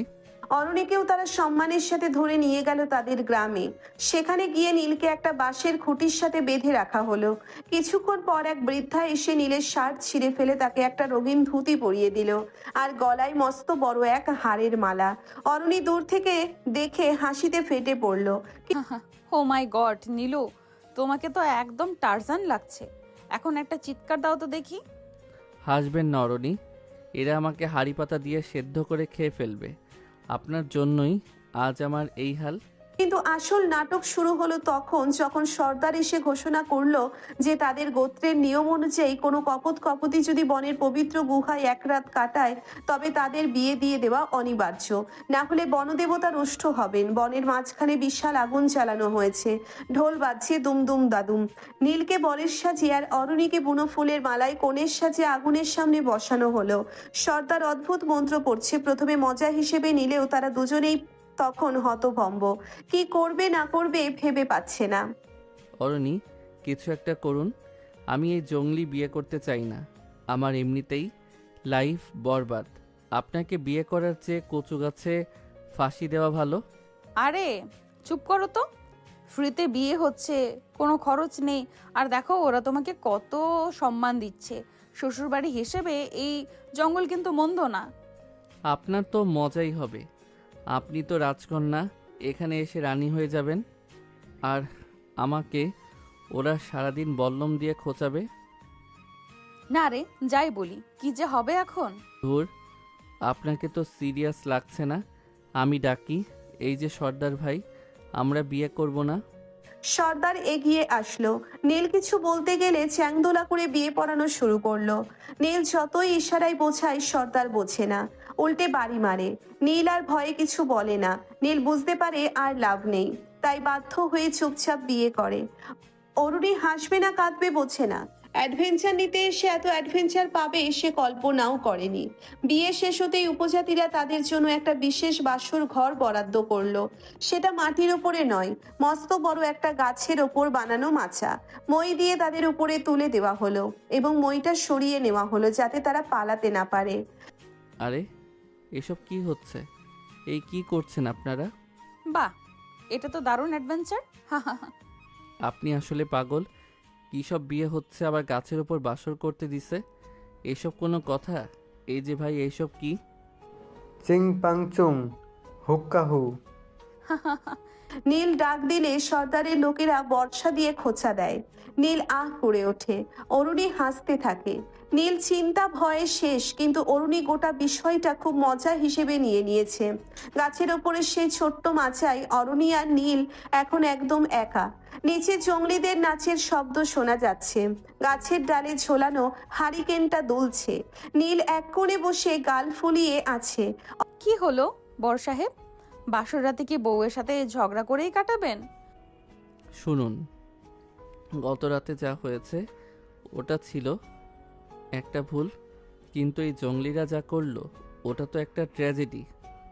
অরুণীকেও তারা সম্মানের সাথে ধরে নিয়ে গেল তাদের গ্রামে। সেখানে গিয়ে নীলকে একটা বাঁশের খুঁটির সাথে বেঁধে রাখা হলো। কিছুক্ষণ পর এক বৃদ্ধা এসে নীলের শার্ট ছিঁড়ে ফেলে তাকে একটা রঙিন ধুতি পরিয়ে দিল, আর গলায় মস্ত বড় এক হাড়ের মালা। অরুণী দূর থেকে দেখে হাসিতে ফেটে পড়ল। ও মাই গড নীলু, তোমাকে তো একদম টারজান লাগছে। এখন একটা চিৎকার দাও তো দেখি। হাসবেন না অরণি, এরা আমাকে হাড়ি পাতা দিয়ে সেদ্ধ করে খেয়ে ফেলবে। আপনার জন্যই আজ আমার এই হাল। কিন্তু আসল নাটক শুরু হলো তখন, যখন সর্দার এসে ঘোষণা করলো যে তাদের গোত্রের নিয়ম অনুযায়ী কোনো কপতি যদি বনের পবিত্র গুহায় এক রাত কাটায় তবে তাদের বিয়ে দিয়ে দেওয়া অনিবার্য, না হলে বনদেবতা রুষ্ট হবেন। বনের মাঝখানে বিশাল আগুন জ্বালানো হয়েছে, ঢোল বাজছে দুমদুম দাদুম। নীলকে বরের সাজে আর অরুণীকে বুনো ফুলের মালায় কনের সাজে আগুনের সামনে বসানো হলো। সর্দার অদ্ভুত মন্ত্র পড়ছে। প্রথমে মজা হিসেবে নিলেও তারা দুজনেই তখন হতভম্ব। কি করবে না করবে ভেবে পাচ্ছে না। অরণি, কিছু একটা করুন। আমি এই জঙ্গলি বিয়ে করতে চাই না। আমার এমনিতেই লাইফ বরবাদ। আপনাকে বিয়ে করার চেয়ে কচু গাছে ফাঁসি দেওয়া ভালো। আরে চুপ করো তো, ফ্রিতে বিয়ে হচ্ছে, কোনো খরচ নেই। আর দেখো ওরা তোমাকে কত সম্মান দিচ্ছে। শ্বশুরবাড়ি হিসেবে এই জঙ্গল কিন্তু মন্দ না। আপনার তো মজাই হবে। আপনি তো রাজকন্যা, এখানে এসে রানী হয়ে যাবেন, আর আমাকে ওরা সারাদিন বল্লম দিয়ে খোঁচাবে। না রে, যাই বলি, কি যে হবে এখন। ধুর, আপনাকে তো সিরিয়াস লাগছে না। আমি ডাকি, এই যে সর্দার ভাই, আমরা বিয়ে করব না? সর্দার এগিয়ে আসলো। নীল কিছু বলতে গেলে চ্যাংদোলা করে বিয়ে পড়ানো শুরু করলো। নীল যতই ইশারায় বোঝায় সর্দার বোঝে না, উল্টে বাড়ি মারে। নীল আর ভয়ে কিছু বলে না। নীল বুঝতে পারে আর লাভ নেই, তাই বাধ্য হয়ে চুপচাপ বিয়ে করে। অরুণী হাসবে না কাঁদবে বোঝে না। অ্যাডভেঞ্চার নিতে এসে এত অ্যাডভেঞ্চার পাবে সে কল্পনাও করেনি। বিয়ে শেষ হতেই উপজাতিরা তাদের জন্য একটা বিশেষ বাসর ঘর বরাদ্দ করলো। সেটা মাটির ওপরে নয়, মস্ত বড় একটা গাছের ওপর বানানো মাচা। মই দিয়ে তাদের উপরে তুলে দেওয়া হলো এবং মইটা সরিয়ে নেওয়া হলো যাতে তারা পালাতে না পারে। আরে এসব কি হচ্ছে? এই কি করছেন আপনারা? বাহ, এটা তো দারুণ অ্যাডভেঞ্চার। হা হা হা। আপনি আসলে পাগল। কী সব বিয়ে হচ্ছে, আবার গাছের ওপর বাসর করতে দিছে? এসব কোনো কথা? এই যে ভাই, এইসব কি? চিং পাং চুং হুক্কা হু। নীল ডাক দিলে সর্দারের লোকেরা বর্ষা দিয়ে খোঁচা দেয়। নীল আহ করে ওঠে। অরুণী হাসতে থাকে। নীল চিন্তা ভয়ে শেষ, কিন্তু অরুণী গোটা বিষয়টা খুব মজা হিসেবে নিয়ে নিয়েছে। গাছের ওপরে সেই ছোট্ট মাচায় অরুণী আর নীল এখন একদম একা। নিচে জঙ্গলিদের নাচের শব্দ শোনা যাচ্ছে। গাছের ডালে ঝোলানো হারিকেনটা দুলছে। নীল এক কোণে বসে গাল ফুলিয়ে আছে। কি হলো বড় সাহেব, বাসর রাতে কি বউয়ের সাথে ঝগড়া করেই কাটাবেন? শুনুন, গত রাতে যা হয়েছে ওটা ছিল একটা ভুল, কিন্তু এই জঙ্গলিরা যা করলো ওটা তো একটা ট্র্যাজেডি।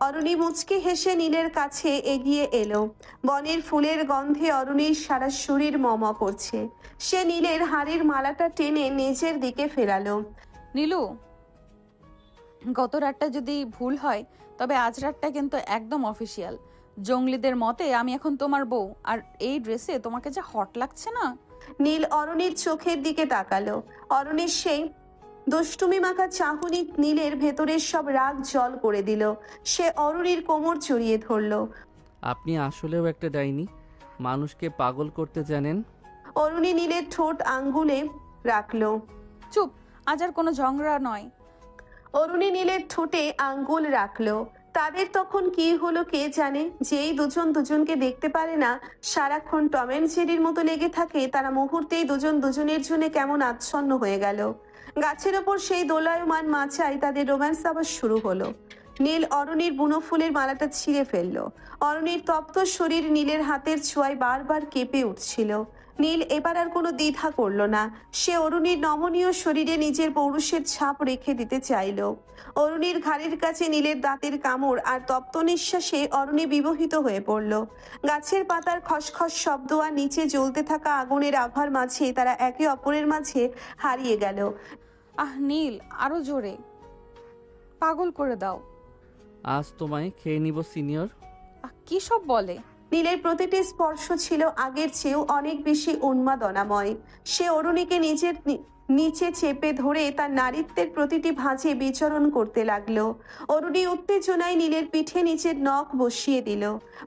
অরুণী মুচকি হেসে নীলের কাছে এগিয়ে এলো। বনের ফুলের গন্ধে অরুণীর সারা শরীর মম করছে। সে নীলের হাড়ের মালাটা টেনে নিজের দিকে ফেরালো। নীলু, গত রাতটা যদি ভুল হয় তবে আজ রাতটা কিন্তু একদম অফিসিয়াল। জঙ্গলিদের মতে আমি এখন তোমার বউ, আর এই ড্রেসে তোমাকে যা হট লাগছে না। নীল অরণির চোখের দিকে তাকালো। অরণির সেই দুষ্টুমি মাখা চাহনি নীলের ভেতরের সব রাগ জল করে দিল। সে অরণির কোমর জড়িয়ে ধরল। আপনি আসলেও একটা ডাইনি, মানুষকে পাগল করতে জানেন। অরুণী নীলের ঠোঁট আঙ্গুলে রাখলো। চুপ, আজ আর কোনো ঝগড়া নয়। অরুণী নীলের ঠোঁটে আঙ্গুল রাখলো। তাদের তখন কি হলো কে জানে। যেই দুজন দুজনকে দেখতে পারে না, সারাক্ষণ টম অ্যান্ড জেরির মতো লেগে থাকে, তারা মুহূর্তেই দুজন দুজনের জন্য কেমন আচ্ছন্ন হয়ে গেল। গাছের ওপর সেই দোলায়মান মাচায় তাদের রোম্যান্স আবার শুরু হলো। নীল অরণির বুনো ফুলের মালাটা ছিঁড়ে ফেললো। অরণির তপ্ত শরীর নীলের হাতের ছোঁয়ায় বারবার কেঁপে উঠছিল। নীল এবার আর কোনো দ্বিধা করলো না। সে অরুণীর নমনীয় শরীরে নিজের পৌরুষের ছাপ রেখে দিতে চাইল। অরুণীর ঘাড়ের কাছে নীলের দাঁতের কামড় আর তপ্ত নিঃশ্বাসে অরুণী বিবহিত হয়ে পড়ল। গাছের পাতার খসখস শব্দ আর নিচে জ্বলতে থাকা আগুনের আভার মাঝে তারা একে অপরের মাঝে হারিয়ে গেল। আহ নীল, আরো জোরে, পাগল করে দাও। আজ তোমায় খেয়ে নিব সিনিয়র। কি সব বলে? নীলের প্রতিটি স্পর্শ ছিল আগের চেয়েও অনেক বেশি উন্মাদনাময়। সে অরুণীকে নিজের নিচে চেপে ধরে তার নারীত্বের প্রতিটি ভাঁজে বিচরণ করতে লাগলো। অরুণী উত্তেজনায় নীলের পিঠে নিচের নখ বসিয়ে দিল।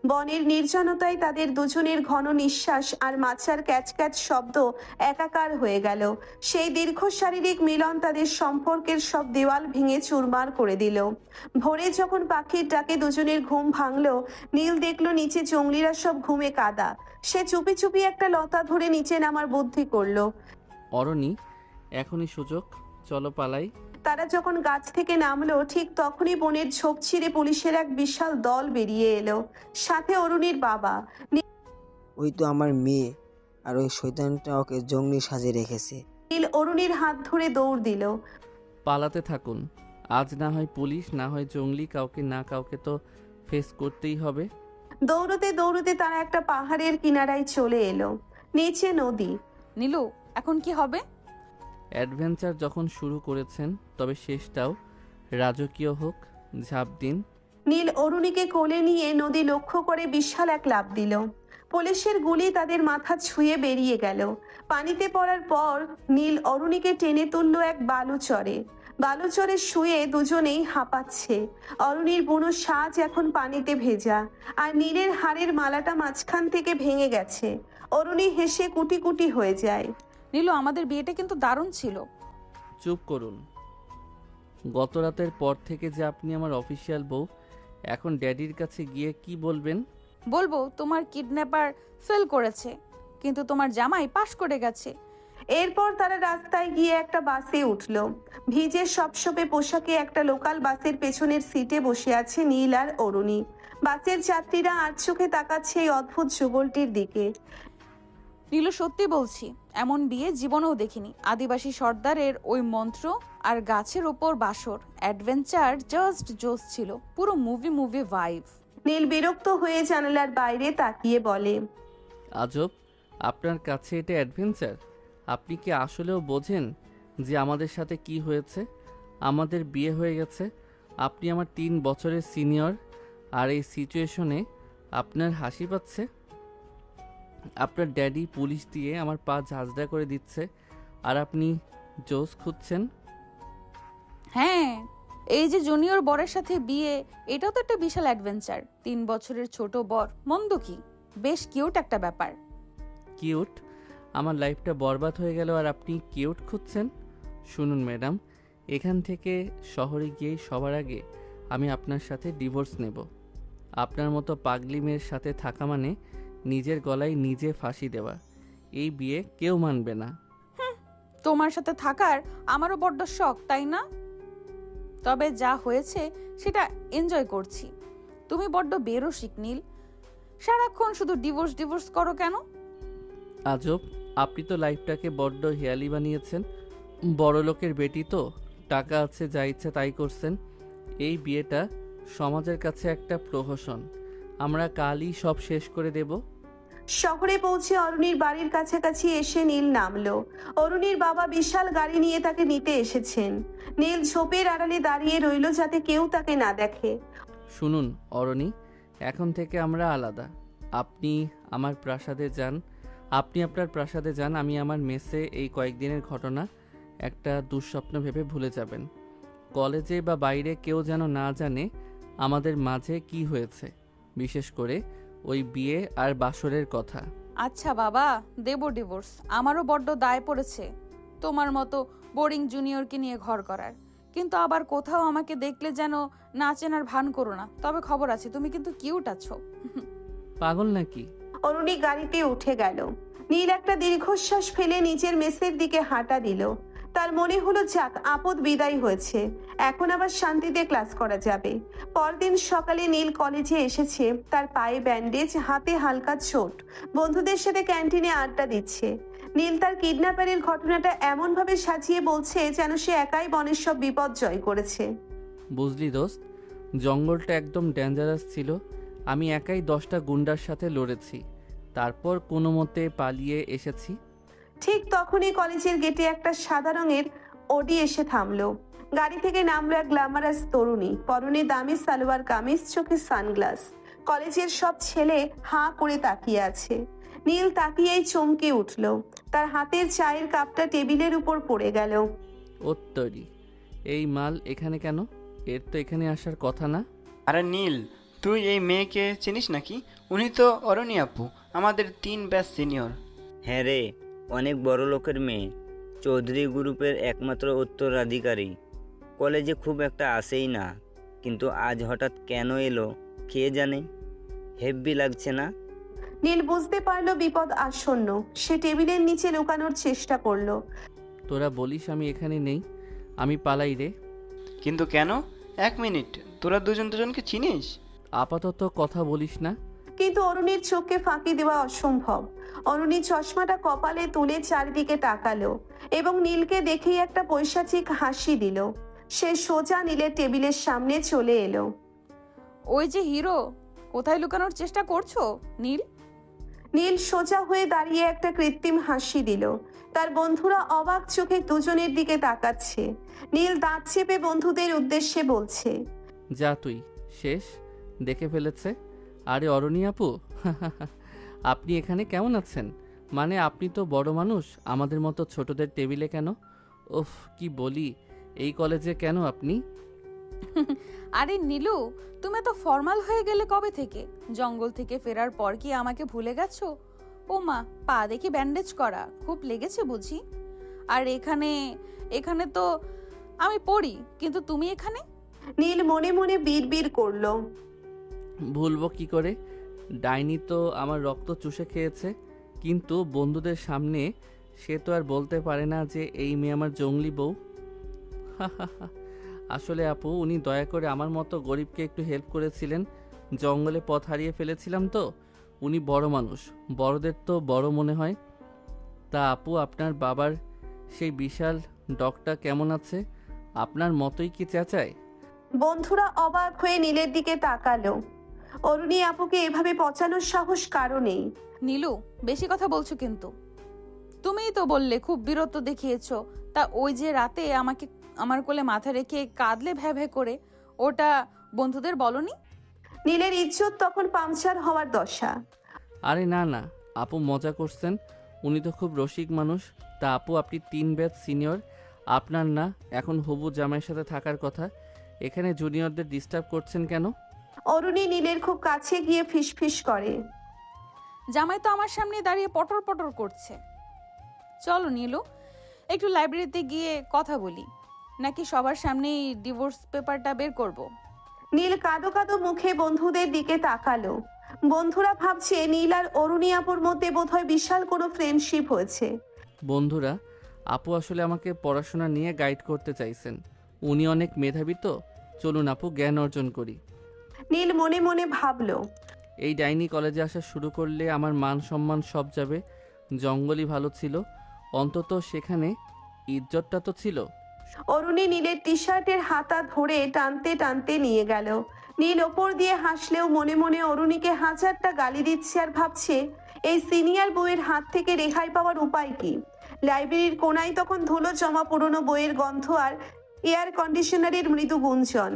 বনের নির্জনতায় তাদের দুজনের ঘন নিঃশ্বাস আর মাছার ক্যাচ ক্যাচ শব্দ একাকার হয়ে গেল। সেই দীর্ঘ শারীরিক মিলন তাদের সম্পর্কের সব দেওয়াল ভেঙে চুরমার করে দিল। ভোরে যখন পাখির ডাকে দুজনের ঘুম ভাঙল, নীল দেখলো নিচে জঙ্গলিরা সব ঘুমে কাদা। সে চুপি চুপি একটা লতা ধরে নিচে নামার বুদ্ধি করলো। অরণি, এখনই সুযোগ, চলো পালাই। তারা যখন গাছ থেকে নামলো, ঠিক তখনই বনের ঝোপ ছিঁড়ে পুলিশের এক বিশাল দল বেরিয়ে এলো, সাথে অরুণীর বাবা। ওই তো আমার মেয়ে, আর ওই শয়তানটা ওকে জঙ্গলি সাজে রেখেছে। নীল অরুণীর হাত ধরে দৌড় দিল। পালাতে থাকুন, আজ না হয় পুলিশ, না হয় জঙ্গলি, কাউকে না কাউকে তো ফেস করতেই হবে। দৌড়তে দৌড়তে তারা একটা পাহাড়ের কিনারায় চলে এলো। নিচে নদী। নীলু, এখন কি হবে? অ্যাডভেঞ্চার যখন শুরু করেছেন, তবে শেষটাও রাজকীয় হোক। ঝাঁপ দিন। নীল অরুণীকে কোলে নিয়ে নদী লক্ষ্য করে বিশাল এক লাফ দিল। পুলিশের গুলি তাদের মাথা ছুঁয়ে বেরিয়ে গেল। পানিতে পড়ার পর নীল অরুণীকে টেনে তুলল এক বালুচরে। বালুচরে শুয়ে দুজনেই হাঁপাচ্ছে। অরুণীর বুনো সাজ এখন পানিতে ভেজা, আর নীলের হাড়ের মালাটা মাঝখান থেকে ভেঙে গেছে। অরুণী হেসে কুটি কুটি হয়ে যায়। নীলু, আমাদের বিয়েটা কিন্তু দারুণ ছিল। চুপ করুন। গত রাতের পর থেকে যে আপনি আমার অফিসিয়াল বউ, এখন ড্যাডির কাছে গিয়ে কি বলবেন? বলবো তোমার কিডন্যাপার ফেল করেছে, কিন্তু তোমার জামাই পাশ করে গেছে। এরপর তারা রাস্তায় গিয়ে একটা বাসে উঠল। ভিজে সপসপে পোশাকে একটা লোকাল বাসের পেছনের সিটে বসে আছে নীল আর অরুণী। বাসের যাত্রীরা আর চোখে তাকাচ্ছে এই অদ্ভুত যুগলটির দিকে। নীলু, সত্যি বলছি, এমন বিয়ে জীবনেও দেখিনি। আদিবাসী সর্দারের ওই মন্ত্র আর গাছের ওপর বাসর, অ্যাডভেঞ্চার জাস্ট জোস ছিল, পুরো মুভি ভাইব। নীল বিরক্ত হয়ে জানালার বাইরে তাকিয়ে বলে, আজব, আপনার কাছে এটা অ্যাডভেঞ্চার? আপনি কি আসলেও বোঝেন যে আমাদের সাথে কি হয়েছে? আমাদের বিয়ে হয়ে গেছে, আপনি আমার 3 বছরের সিনিয়র, আর এই সিচুয়েশনে আপনার হাসি পাচ্ছে? আপনার ড্যাডি পুলিশ দিয়ে আমার পা ঝাঁঝরা করে দিচ্ছে, আর আপনি জোস খুঁজছেন? হ্যাঁ, এই যে জুনিয়র বরের সাথে বিয়ে, এটাও তো একটা বিশাল অ্যাডভেঞ্চার। 3 বছরের ছোট বর, মন্দ কি? বেশ কিউট একটা ব্যাপার। কিউট? আমার লাইফটা বরবাদ হয়ে গেল আর আপনি কিউট খুঁজছেন? শুনুন ম্যাডাম, এখান থেকে শহরে গিয়েই সবার আগে আমি আপনার সাথে ডিভোর্স নেব। আপনার মতো পাগলি মেয়ের সাথে থাকা মানে নিজের গলায় নিজে ফাঁসি দেওয়া। এই বিয়ে কেউ মানবে না। তোমার সাথে থাকার আমারও বড্ড শখ, তাই না? তবে যা হয়েছে সেটা এনজয় করছি। তুমি বড্ড বেরসিক নীল, সারাক্ষণ শুধু ডিভোর্স করো কেন? আজব, আপনি তো লাইফটাকে বড্ড হেয়ালি বানিয়েছেন। বড় লোকের বেটি তো, টাকা আছে, যা ইচ্ছা তাই করছেন। এই বিয়েটা সমাজের কাছে একটা প্রহসন, আমরা কালই সব শেষ করে দেব। শহরে পৌঁছে অরুণীর বাড়ির কাছাকাছি এসে নীল নামলো। অরুণীর বাবা বিশাল গাড়ি নিয়ে তাকে নিতে এসেছেন। নীল ঝোপের আড়ালে দাঁড়িয়ে রইল যাতে কেউ তাকে না দেখে। শুনুন অরণি, এখন থেকে আমরা আলাদা। আপনি আমার প্রাসাদে যান, আপনি আপনার প্রাসাদে যান, আমি আমার মেসে এই কয়েকদিনের ঘটনা একটা দুঃস্বপ্ন ভেবে ভুলে যাবেন। কলেজে বা বাইরে কেউ যেন না জানে আমাদের মাঝে কি হয়েছে, বিশেষ করে ওই বিয়ে আর বাসরের কথা। আচ্ছা বাবা, দেব ডিভোর্স। আমারও বড্ড দায় পড়েছে তোমার মতো বোরিং জুনিয়রকে নিয়ে ঘর করার, কিন্তু আবার কোথাও আমাকে দেখলে যেন না চেনার ভান করো না। তবে খবর আছে, তুমি কিন্তু কিউট আছো। পাগল নাকি? অরুণী গাড়িতে উঠে গেল। নীল একটা দীর্ঘশ্বাস ফেলে নিচের মেসের দিকে হাঁটা দিল। তার মনে হলো যাক, আপদ বিদায় হয়েছে, এখন আবার শান্তিতে ক্লাস করা যাবে। পরদিন সকালে নীল কলেজে এসেছে। তার পায়ে ব্যান্ডেজ, হাতে হালকা চোট। বন্ধুদের সাথে ক্যান্টিনে আড্ডা দিচ্ছে। নীল তার কিডন্যাপারের ঘটনাটা এমনভাবে সাজিয়ে বলছে যেন সে একাই বনের সব বিপদ জয় করেছে। বুঝলি দোস্ত, জঙ্গলটা একদম ডেঞ্জারাস ছিল। আমি একাই 10টা গুন্ডার সাথে লড়েছি, তারপর কোনো মতে পালিয়ে এসেছি। ঠিক তখনই কলেজের গেটে একটা সাদা রঙের অডি এসে থামলো। গাড়ি থেকে নামলো এক গ্ল্যামারাস তরুণী, পরনে দামি সালোয়ার কামিজ, চোখে সানগ্লাস। কলেজের সব ছেলে হাঁ করে তাকিয়ে আছে। নীল তাকিয়েই চমকে উঠল। তার হাতের চায়ের কাপটা টেবিলের উপর পড়ে গেল। ওত্তরি, এই মাল এখানে কেন? এর তো এখানে আসার কথা না। আরে নীল, তুই এই মেয়েকে চিনিস নাকি? উনি তো অরণি আপু, আমাদের 3 ব্যাচ সিনিয়র। হ্যাঁ রে, অনেক বড় লোকের মেয়ে, চৌধুরী গ্রুপের একমাত্র উত্তরাধিকারী। কলেজে খুব একটা আসেই না, কিন্তু আজ হঠাৎ কেন এলো কে জানে। হেব্বি লাগছে না? নীল বুঝতে পারলো বিপদ আসন্ন। সে টেবিলের নিচে লুকানোর চেষ্টা করলো। তোরা বলিস আমি এখানে নেই, আমি পালাই রে। কিন্তু কেন? 1 মিনিট, তোরা দুজন দুজনকে চিনিস? আপাতত কথা বলিস না। কিন্তু অরুণীর চোখকে ফাঁকি দেওয়া অসম্ভব। অরুণী চশমাটা কপালে তুলে চারিদিকে তাকালো এবং নীলকে দেখেই একটা পৈশাচিক হাসি দিল। সে সোজা নীলের টেবিলের সামনে চলে এলো। ওই যে হিরো, কোথায় লুকানোর চেষ্টা করছো নীল? নীল সোজা হয়ে দাঁড়িয়ে একটা কৃত্রিম হাসি দিল। তার বন্ধুরা অবাক চোখে দুজনের দিকে তাকাচ্ছে। নীল দাঁত চেপে বন্ধুদের উদ্দেশ্যে বলছে, যা তুই শেষ, দেখে ফেলেছে। আরে অরণি আপু, আপনি এখানে কেমন আছেন? মানে আপনি তো বড় মানুষ, আমাদের মতো ছোটদের টেবিলে কেন? ওফ, কি বলি, এই কলেজে কেন আপনি? আরে নীলু, তুমি তো ফর্মাল হয়ে গেলে কবে থেকে? জঙ্গল থেকে ফেরার পর কি আমাকে ভুলে গেছো? ও মা, পা দেখি ব্যান্ডেজ করা, খুব লেগেছে বুঝি? আর এখানে এখানে তো আমি পড়ি, কিন্তু তুমি এখানে? নীল মনে মনে বিড়বিড় করলো। ভুলবো কি করে? ডাইনি তো আমার রক্ত চুষে খেয়েছে, কিন্তু বন্ধুদের সামনে সে তো আর বলতে পারে না যে এই মেয়ে আমার জঙ্গলি বউ। আসলে আপু, উনি দয়া করে আমার মতো গরিবকে একটু হেল্প করেছিলেন। জঙ্গলে পথ হারিয়ে ফেলেছিলাম তো। উনি বড় মানুষ, বড়দের তো বড় মনে হয়। তা আপু, আপনার বাবার সেই বিশাল ডগটা কেমন আছে? আপনার মতোই কি চেঁচায়? বন্ধুরা অবাক হয়ে নীলের দিকে তাকালো। অরুণী আপুকে এভাবে পচানোর সাহস কারো নেই। নীলু, বেশি কথা বলছো কিন্তু। তুমিই তো বললে খুব বীরত্ব দেখিয়েছো। তা ওই যে রাতে আমাকে আমার কোলে মাথা রেখে কাঁদলে ভ্যা ভ্যা করে, ওটা বন্ধুদের বলনি? নীলের ইজ্জত তখন পাংচার হওয়ার দশা। আরে না না আপু, মজা করছেন। উনি তো খুব রসিক মানুষ। তা আপু, আপনি 3 ব্যাচ সিনিয়র, আপনার না এখন হবু জামাইয়ের সাথে থাকার কথা, এখানে জুনিয়রদের ডিস্টার্ব করছেন কেন? অরুণী নীলের খুব কাছে গিয়ে ফিসফিস করে, জামাই তো আমার সামনে দাঁড়িয়ে পটর পটর করছে। চলো নীলু, একটু লাইব্রেরিতে গিয়ে কথা বলি, নাকি সবার সামনেই ডিভোর্স পেপারটা বের করব? নীল কাঁদো কাঁদো মুখে বন্ধুদের দিকে তাকালো। বন্ধুরা ভাবছে নীল আর অরুণী আপুর মধ্যে বোধহয় বিশাল কোনো ফ্রেন্ডশিপ হয়েছে। বন্ধুরা, আপু আসলে আমাকে পড়াশোনা নিয়ে গাইড করতে চাইছেন। উনি অনেক মেধাবী তো, চলুন আপু জ্ঞান অর্জন করি। নীল মনে মনে ভাবলো, এই ডাইনি কলেজে আসা শুরু করলে আমার মান সম্মান সব যাবে। জঙ্গলই ভালো ছিল, অন্তত সেখানে ইজ্জতটা তো ছিল। অরুণী নীলের টি শার্টের হাতা ধরে টানতে টানতে নিয়ে গেল। নীল ওপর দিয়ে হাসলেও মনে মনে অরুণীকে হাজারটা গালি দিচ্ছে আর ভাবছে এই সিনিয়র বইয়ের হাত থেকে রেহাই পাওয়ার উপায় কি। লাইব্রেরির কোনায় তখন ধুলো জমা পুরনো বইয়ের গন্ধ আর এয়ার কন্ডিশনারের মৃদু গুঞ্জন।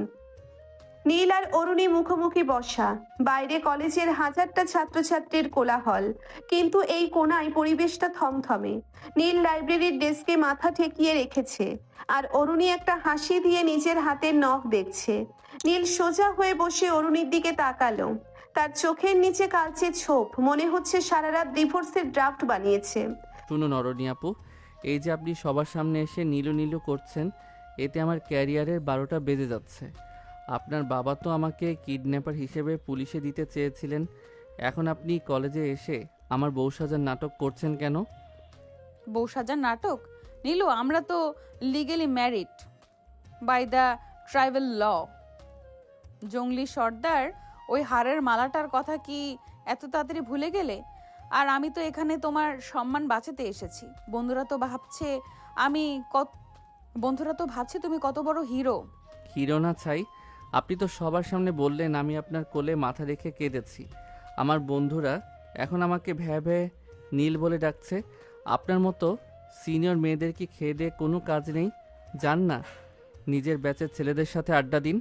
নীল আর অরুণী মুখোমুখি বসা। বাইরে কলেজের হাজারটা ছাত্রছাত্রীর কোলাহল, কিন্তু এই কোণায় পরিবেশটা থমথমে। নীল লাইব্রেরির ডেস্কে মাথা ঠেকিয়ে রেখেছে, আর অরুণী একটা হাসি দিয়ে নিজের হাতের নখ দেখছে। নীল সোজা হয়ে বসে অরুণীর দিকে তাকালো। তার চোখের নিচে কালচে ছোপ, মনে হচ্ছে সারা রাত ডিভোর্সের ড্রাফট বানিয়েছে। শুনুন অরণি আপু, এই যে আপনি সবার সামনে এসে নীলু নীলু করছেন, এতে আমার ক্যারিয়ারের 12টা বেজে যাচ্ছে। আপনার বাবা তো আমাকে কিডন্যাপার হিসেবে পুলিশে দিতে চেয়েছিলেন, এখন আপনি কলেজে এসে আমার বউ সাজার নাটক করছেন কেন? বউ সাজার নাটক? নীলু, আমরা তো legally married by the tribal law. জঙ্গলি সর্দার ওই হারের মালাটার কথা কি এত তাড়াতাড়ি ভুলে গেলে? আর আমি তো এখানে তোমার সম্মান বাঁচাতে এসেছি। বন্ধুরা তো ভাবছে তুমি কত বড় হিরো। হিরো না ছাই, আপনি তো সবার সামনে বললেন আমি আপনার কোলে মাথা রেখে কেঁদেছি। আমার বন্ধুরা এখন আমাকে ভ্যা ভ্যা নীল বলে ডাকছে। আপনার মতো সিনিয়র মেয়েদের কি খেয়ে দিয়ে কোনো কাজ নেই? যান না নিজের ব্যাচের ছেলেদের সাথে আড্ডা দিন।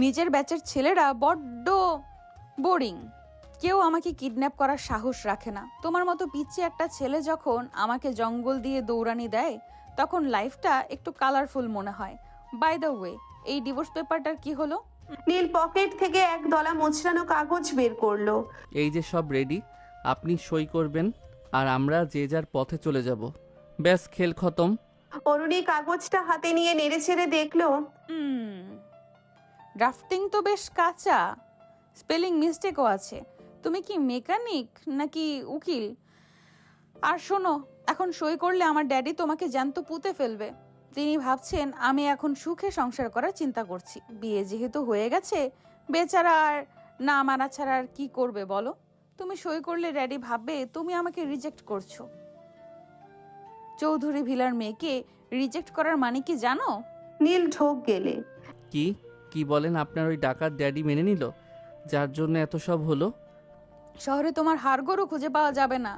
নিজের ব্যাচের ছেলেরা বড্ড বোরিং। কেউ আমাকে কিডন্যাপ করার সাহস রাখে না। তোমার মতো পিচ্ছি একটা ছেলে যখন আমাকে জঙ্গল দিয়ে দৌড়ানি দেয়, তখন লাইফটা একটু কালারফুল মনে হয়। বাই দ্য ওয়ে, এই ডিভোর্স পেপারটার কি হলো? নীল পকেট থেকে এক দলা মোচড়ানো কাগজ বের করলো। এই যে সব রেডি, আপনি সই করবেন আর আমরা যে যার পথে চলে যাব। ব্যাস, খেল খতম। অরুণী কাগজটা হাতে নিয়ে নেড়েচেড়ে দেখলো। ড্রাফটিং তো বেশ কাঁচা, স্পেলিং মিস্টেকও আছে। তুমি কি মেকানিক নাকি উকিল? আর শোনো, এখন সই করলে আমার ড্যাডি তোমাকে জ্যান্ত পুঁতে ফেলবে। তিনি ভাবছেন আমি এখন সুখে সংসার করার চিন্তা করছি। বিয়ে যেহেতু হয়ে গেছে, বেচারা আর না মারা ছাড়া আর কি করবে বলো? তুমি সই করলে ড্যাডি ভাববে তুমি আমাকে রিজেক্ট করছো। চৌধুরী ভিলার মেয়েকে রিজেক্ট করার মানে কি জানো? নীল ঢোক গেলে। কি কি বলেন? আপনার ওই ডাকাত ড্যাডি মেনে নিল, যার জন্য এত সব হলো? শহরে তোমার হাড়গোড়ও খুঁজে পাওয়া যাবে না।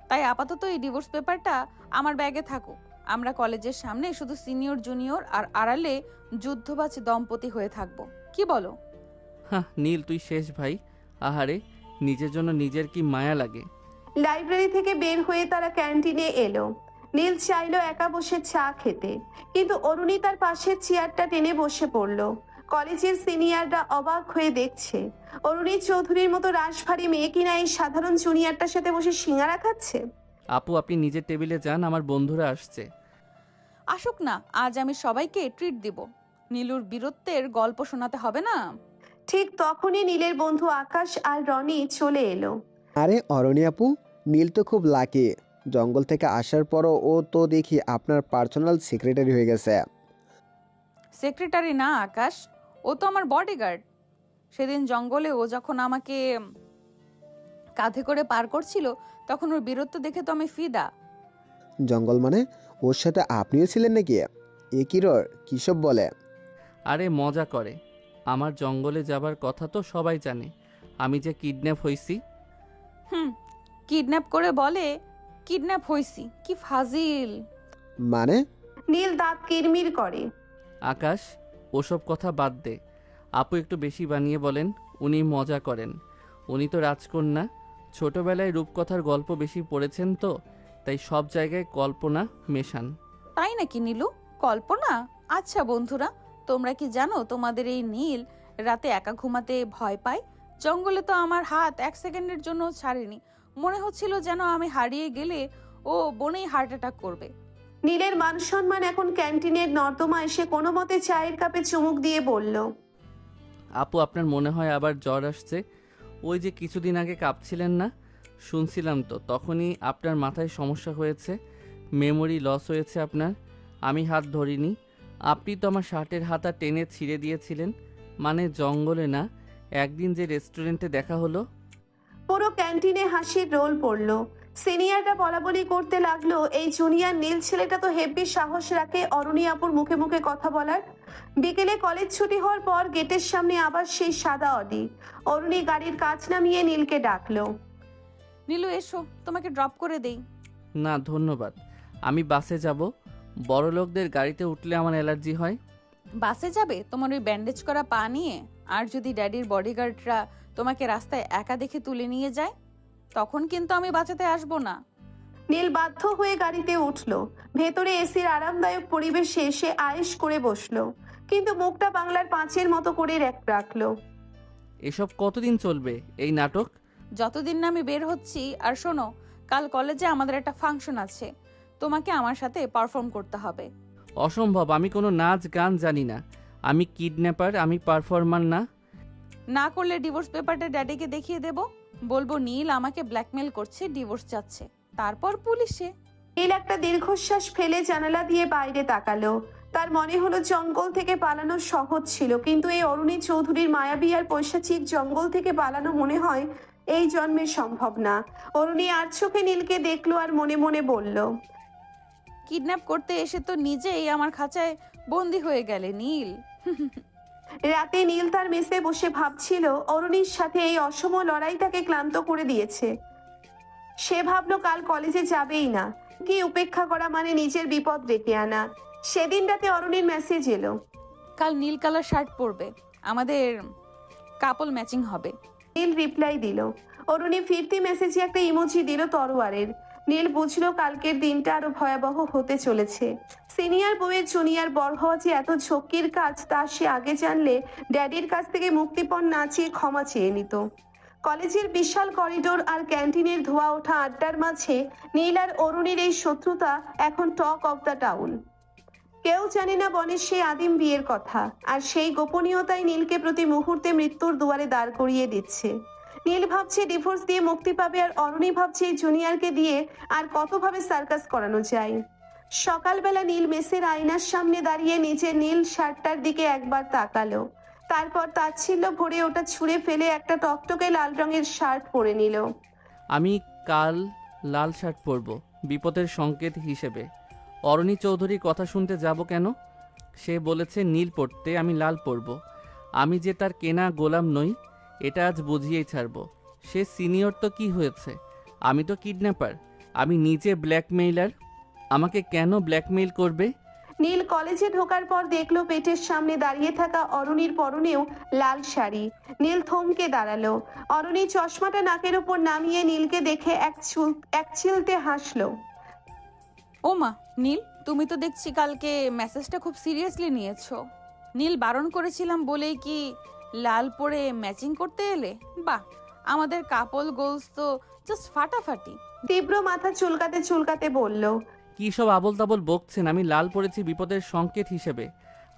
তাই আপাতত এই ডিভোর্স পেপারটা আমার ব্যাগে থাকুক। আমরা কলেজের সামনে শুধু সিনিয়র জুনিয়র আর আড়ালে যুদ্ধবাজ দম্পতি হয়ে থাকবো। কি বলো? হ্যাঁ নীল, তুই শেষ ভাই। আহারে, নিজের জন্য নিজের কি মায়া লাগে। লাইব্রেরি থেকে বের হয়ে তারা ক্যান্টিনে এলো। নীল চাইলো একা বসে চা খেতে, কিন্তু অরুণী তার পাশের চেয়ারটা টেনে বসে পড়ল। কলেজের সিনিয়ররা অবাক হয়ে দেখছে, অরুণী চৌধুরীর মতো রাশভারী মেয়ে কিনা এই সাধারণ জুনিয়রটার সাথে বসে সিঙ্গারা খাচ্ছে। আপু, আপনি নিজের টেবিলে যান, আমার বন্ধুরা আসছে। আসুক না, আজ আমি সবাইকে ট্রিট দিব। নীলুর বীরত্বের গল্প শোনাতে হবে না? ঠিক তখনই নীলের বন্ধু আকাশ আর রনি চলে এলো। আরে অরণি আপু, নীল তো খুব লাকি। জঙ্গল থেকে আসার পরও ও তো দেখি আপনার পার্সোনাল সেক্রেটারি হয়ে গেছে। সেক্রেটারি না আকাশ, ও তো আমার বডিগার্ড। সেদিন জঙ্গলে ও যখন আমাকে কাঁধে করে পার করছিল, তখন ওর বীরত্ব দেখে তো আমি ফিদা। জঙ্গল মানে ওর সাথে আপনিও ছিলেন নাকি? এ কিরর কিসব বলে? আরে মজা করে। আমার জঙ্গলে যাবার কথা তো সবাই জানে, আমি যে কিডন্যাপ হইছি। কিডন্যাপ করে বলে কিডন্যাপ হইছি, কি ফাজিল। মানে? নীল দাঁত কিরমির করে। আকাশ, ওসব কথা বাদ দে। আপু একটু বেশি বানিয়ে বলেন, উনি মজা করেন। উনি তো রাজকন্যা, ছোটবেলায় রূপকথার গল্প বেশি পড়েছেন তো, তাই সব জায়গায় কল্পনা মেশান। তাই নাকি নীলু? কল্পনা? আচ্ছা বন্ধুরা, তোমরা কি জানো তোমাদের এই নীল রাতে একা ঘুমাতে ভয় পায়? জঙ্গলে তো আমার হাত 1 সেকেন্ডের জন্য ছাড়েনি। মনে হচ্ছিল যেন আমি হারিয়ে গেলে ও বনেই হার্ট অ্যাটাক করবে। নীলের মান সম্মান এখন ক্যান্টিনের নর্দমা এসে কোনো মতে চায়ের কাপে চুমুক দিয়ে বলল, আপু, আপনার মনে হয় আবার জ্বর আসছে? ওই যে কিছুদিন আগে কাঁপছিলেন না, শুনছিলাম তো, তখনই আপনার মাথায় সমস্যা হয়েছে, মেমোরি লস হয়েছে আপনার। আমি হাত ধরিনি, আপনি তো আমার শার্টের হাতা টেনে ছিঁড়ে দিয়েছিলেন। মানে জঙ্গলে না, একদিন যে রেস্টুরেন্টে দেখা হলো। পুরো ক্যান্টিনে হাসির রোল পড়ল। সিনিয়ররা বলাবলি করতে লাগলো, এই জুনিয়র নীল ছেলেটা তো হেব্বি সাহস রাখে অরুণী আপুর মুখে মুখে কথা বলার। বিকেলে কলেজ ছুটি হওয়ার পর গেটের সামনে আবার সেই সাদা অডি। অরুণী গাড়ির কাঁচ নামিয়ে নীলকে ডাকলো। নীলু এসো, তোমাকে ড্রপ করে দেই। না ধন্যবাদ, আমি বাসে যাব। বড় লোকদের গাড়িতে উঠলে আমার অ্যালার্জি হয়। বাসে যাবে তোমার ওই ব্যান্ডেজ করা পা নিয়ে? আর যদি ড্যাডির বডিগার্ডরা তোমাকে রাস্তায় একা দেখে তুলে নিয়ে যায়, তখন কিন্তু আমি বাঁচাতে আসবো না। নীল বাধ্য হয়ে গাড়িতে উঠল। ভেতরে এসির আরামদায়ক পরিবেশে সে আয়েশ করে বসলো, কিন্তু মুখটা বাংলার পাঁচের মতো করে রাখলো। এসব কতদিন চলবে এই নাটক? যতদিন না আমি বের হচ্ছি। আর শোনো, কাল কলেজে আমাদের একটা ফাংশন আছে, তোমাকে আমার সাথে পারফর্ম করতে হবে। অসম্ভব, আমি কোনো নাচ গান জানি না। আমি কিডন্যাপার, আমি পারফর্মার না। না করলে ডিভোর্স পেপারটা ড্যাডিকে দেখিয়ে দেব, বলবো নীল আমাকে ব্ল্যাকমেল করছে, ডিভোর্স চাচ্ছে, তারপর পুলিশে। নীল একটা দীর্ঘশ্বাস ফেলে জানালা দিয়ে বাইরে তাকালো। তার মনে হলো জঙ্গল থেকে পালানো সহজ ছিল, কিন্তু এই অরুণী চৌধুরীর মায়াবী আর পৈশাচিক জঙ্গল থেকে পালানো মনে হয় এই জন্মে সম্ভব না। অরুণী আর চোখে নীলকে দেখলো আর মনে মনে বলল, কিডন্যাপ করতে এসে তো নিজেই আমার খাঁচায় বন্দি হয়ে গেলে নীল। রাতে নীল তার মেসে বসে ভাবছিল অরুণীর সাথে এই অসম লড়াই তাকে ক্লান্ত করে দিয়েছে। সে ভাবলো কাল কলেজে যাবেই না, কি উপেক্ষা করা মানে নিজের বিপদ ডেকে আনা। সেদিন রাতে অরুণীর মেসেজ এলো, কাল নীল কালার শার্ট পরবে, আমাদের কাপল ম্যাচিং হবে। নীল রিপ্লাই দিল। অরুণী ফিরতি মেসেজে একটা ইমোজি দিল তরোয়ারের। নীল বুঝলো কালকের দিনটা আরো ভয়াবহ হতে চলেছে। সিনিয়র বউয়ের জুনিয়র বড় হওয়া যে এত ঝক্কির কাজ তা সে আগে জানলে ড্যাডির কাছ থেকে মুক্তিপণ না চেয়ে ক্ষমা চেয়ে নিত। কলেজের বিশাল করিডোর আর ক্যান্টিনের ধোয়া ওঠা আড্ডার মাঝে নীল আর অরুণীর এই শত্রুতা এখন টক অফ দ্য টাউন। কেউ জানে না বনের সেই আদিম বিয়ের কথা, আর সেই গোপনীয়তাই নীলকে প্রতি মুহূর্তে মৃত্যুর দুয়ারে দাঁড় করিয়ে দিচ্ছে। নীল ভাবছে ডিভোর্স দিয়ে মুক্তি পাবে, আর অরুণী ভাবছে এই জুনিয়রকে দিয়ে আর কতভাবে সার্কাস করানো যায়। সকালবেলা নীল মেসের আয়নার সামনে দাঁড়িয়ে নিজের নীল শার্টটার দিকে একবার তাকালো, তারপর তাচ্ছিল্য ভরে ওটা ছুঁড়ে ফেলে একটা টকটকে লাল রঙের শার্ট পরে নিল। আমি কাল লাল শার্ট পরব বিপদের সংকেত হিসেবে। অরণি চৌধুরীর কথা শুনতে যাব কেন? সে বলেছে নীল পরতে, আমি লাল পরব। আমি যে তার কেনা গোলাম নই, এটা আজ বুঝিয়েই ছাড়ব। সে সিনিয়র তো কি হয়েছে, আমি তো কিডন্যাপার, আমি নিজে ব্ল্যাকমেইলার। আমাকে কেন ব্ল্যাকমেইল করবে? নীল কলেজে ঢোকার পর দেখলো পেটের সামনে দাঁড়িয়ে থাকা অরুণীর পরনেও লাল শাড়ি। নীল থমকে দাঁড়ালো। অরুণী চশমাটা নাকের ওপর নামিয়ে নীলকে দেখে এক চিলতে হাসলো। ও মা, নীল তুমি তো দেখছি কালকে মেসেজটা খুব সিরিয়াসলি নিয়েছো। নীল বারণ করেছিলাম বলেই কি লাল পরে ম্যাচিং করতে এলে? বাহ, আমাদের কাপল গোলস তো জাস্ট ফাটাফাটি। তীব্র মাথা চুলকাতে চুলকাতে বলল, কী সব আবোল তাবোল বকছেন? আমি লাল পরেছি বিপদের সংকেত হিসেবে।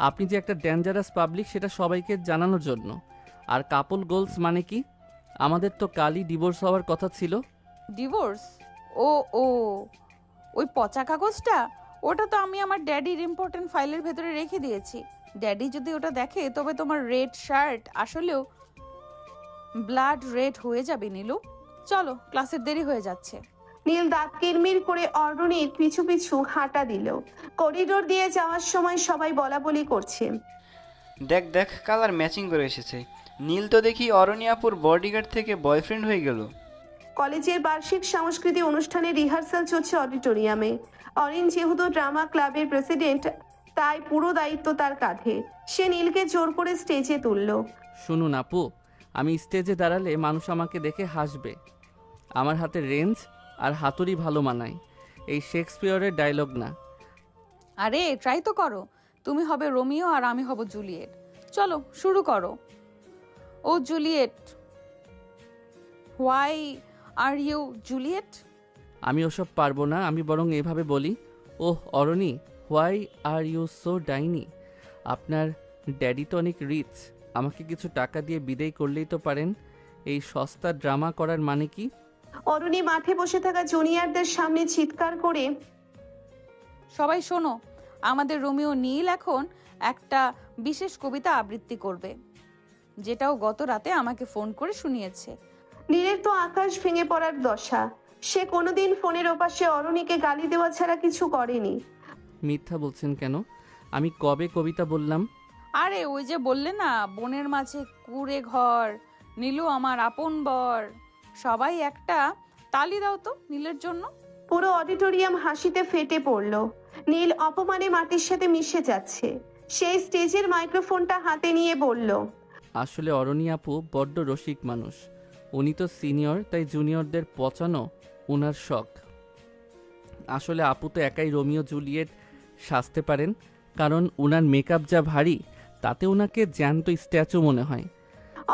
আপনি যে একটা ডেঞ্জারাস পাবলিক সেটা সবাইকে জানানোর জন্য। আর কাপল গোলস মানে কি? আমাদের তো কালই ডিভোর্স হওয়ার কথা ছিল। ডিভোর্স? ও ও, ওই পচা কাগজটা? ওটা তো আমি আমার ড্যাডির ইম্পর্টেন্ট ফাইলের ভেতরে রেখে দিয়েছি। ড্যাডি যদি ওটা দেখে তবে তোমার রেড শার্ট আসলেও ব্লাড রেড হয়ে যাবে নীলু। চলো, ক্লাসের দেরি হয়ে যাচ্ছে। নীল দাঁত কিরমির করে অরুণীর পিছু পিছু হাঁটা দিল। করিডোর দিয়ে যাওয়ার সময় সবাই বলা বলি করছে, দেখ দেখ, কালার ম্যাচিং করে এসেছে। নীল তো দেখি অরণি আপুর বডিগার্ড থেকে বয়ফ্রেন্ড হয়ে গেল। কলেজের বার্ষিক সাংস্কৃতিক অনুষ্ঠানের রিহার্সাল চলছে অডিটোরিয়ামে। অরিন যেহেতু ড্রামা ক্লাবের প্রেসিডেন্ট, তাই পুরো দায়িত্ব তার কাঁধে। সে নীলকে জোর করে স্টেজে তুলল। শুনুন আপু, আমি স্টেজে দাঁড়ালে মানুষ আমাকে দেখে হাসবে। আমার হাতে রেঞ্জ আর হাতুড়ি ভালো মানায়, এই শেক্সপিয়রের ডায়লগ না। আরে ট্রাই তো করো, তুমি হবে রোমিও আর আমি হব জুলিয়েট। চলো শুরু করো। O Juliet, why are you Juliet? আমি ওসব পারবো না, আমি বরং এভাবে বলি, oh Aroni, why are you so ডাইনি? আপনার ড্যাডি তো অনেক রিচ, আমাকে কিছু টাকা দিয়ে বিদায় করলেই তো পারেন। এই সস্তা ড্রামা করার মানে কি? অরুণী মাঠে বসে থাকা জুনিয়রদের সামনে চিৎকার করে, সবাই শোনো, আমাদের রোমিও নীল এখন একটা বিশেষ কবিতা আবৃত্তি করবে, যেটাও গত রাতে আমাকে ফোন করে শুনিয়েছে। নীলের তো আকাশ ভেঙে পড়ার দশা। সে কোনোদিন ফোনের ওপাশে অরুণীকে গালি দেওয়া ছাড়া কিছু করেনি। মিথ্যা বলছেন কেন? আমি কবে কবিতা বললাম? আরে ওই যে বললে না, বনের মাঝে কুড়ে ঘর, নীলু আমার আপন বর। সবাই একটা তালি দাও তো নীলের জন্য। পুরো অডিটোরিয়াম হাসিতে ফেটে পড়ল। নীল অপমানে মাটির সাথে মিশে যাচ্ছে। সেই স্টেজের মাইক্রোফোনটা হাতে নিয়ে বলল, আসলে অরণি আপু বড্ড রসিক মানুষ। উনি তো সিনিয়র, তাই জুনিয়রদের পচানো ওনার শখ। আসলে আপু তো একাই রোমিও জুলিয়েট সাজতে পারেন, কারণ ওনার মেকআপ যা ভারী, তাতে ওনাকে জ্যান্ত স্ট্যাচু মনে হয়।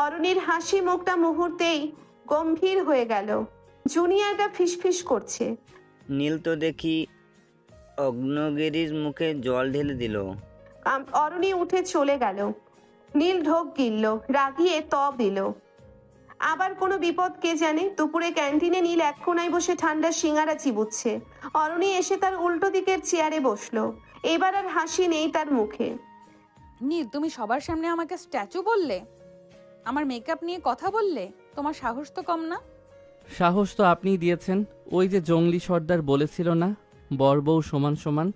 অরুণীর হাসি মুখটা মুহূর্তেই গম্ভীর হয়ে গেল। জুনিয়ররা ফিসফিস করছে। নীল তো দেখি অগ্নগিরির মুখে জল ঢেলে দিল। অরুণী উঠে চলে গেল। নীল ঢোক গিলল, রাগিয়ে তব দিল। আবার কোনো বিপদ কে জানে। দুপুরে ক্যান্টিনে নীল এক কোনায় বসে ঠান্ডা সিঙ্গারা চিবুচ্ছে। অরুণী এসে তার উল্টো দিকের চেয়ারে বসলো। এবার আর হাসি নেই তার মুখে। নীল, তুমি সবার সামনে আমাকে স্ট্যাচু বললে, আমার মেকআপ নিয়ে কথা বললে, তোমার সাহস তো কম না? সাহস তো আপনিই দিয়েছেন। ওই যে জঙ্গলি সর্দার বলেছিল না, বর বউ সমান সমান।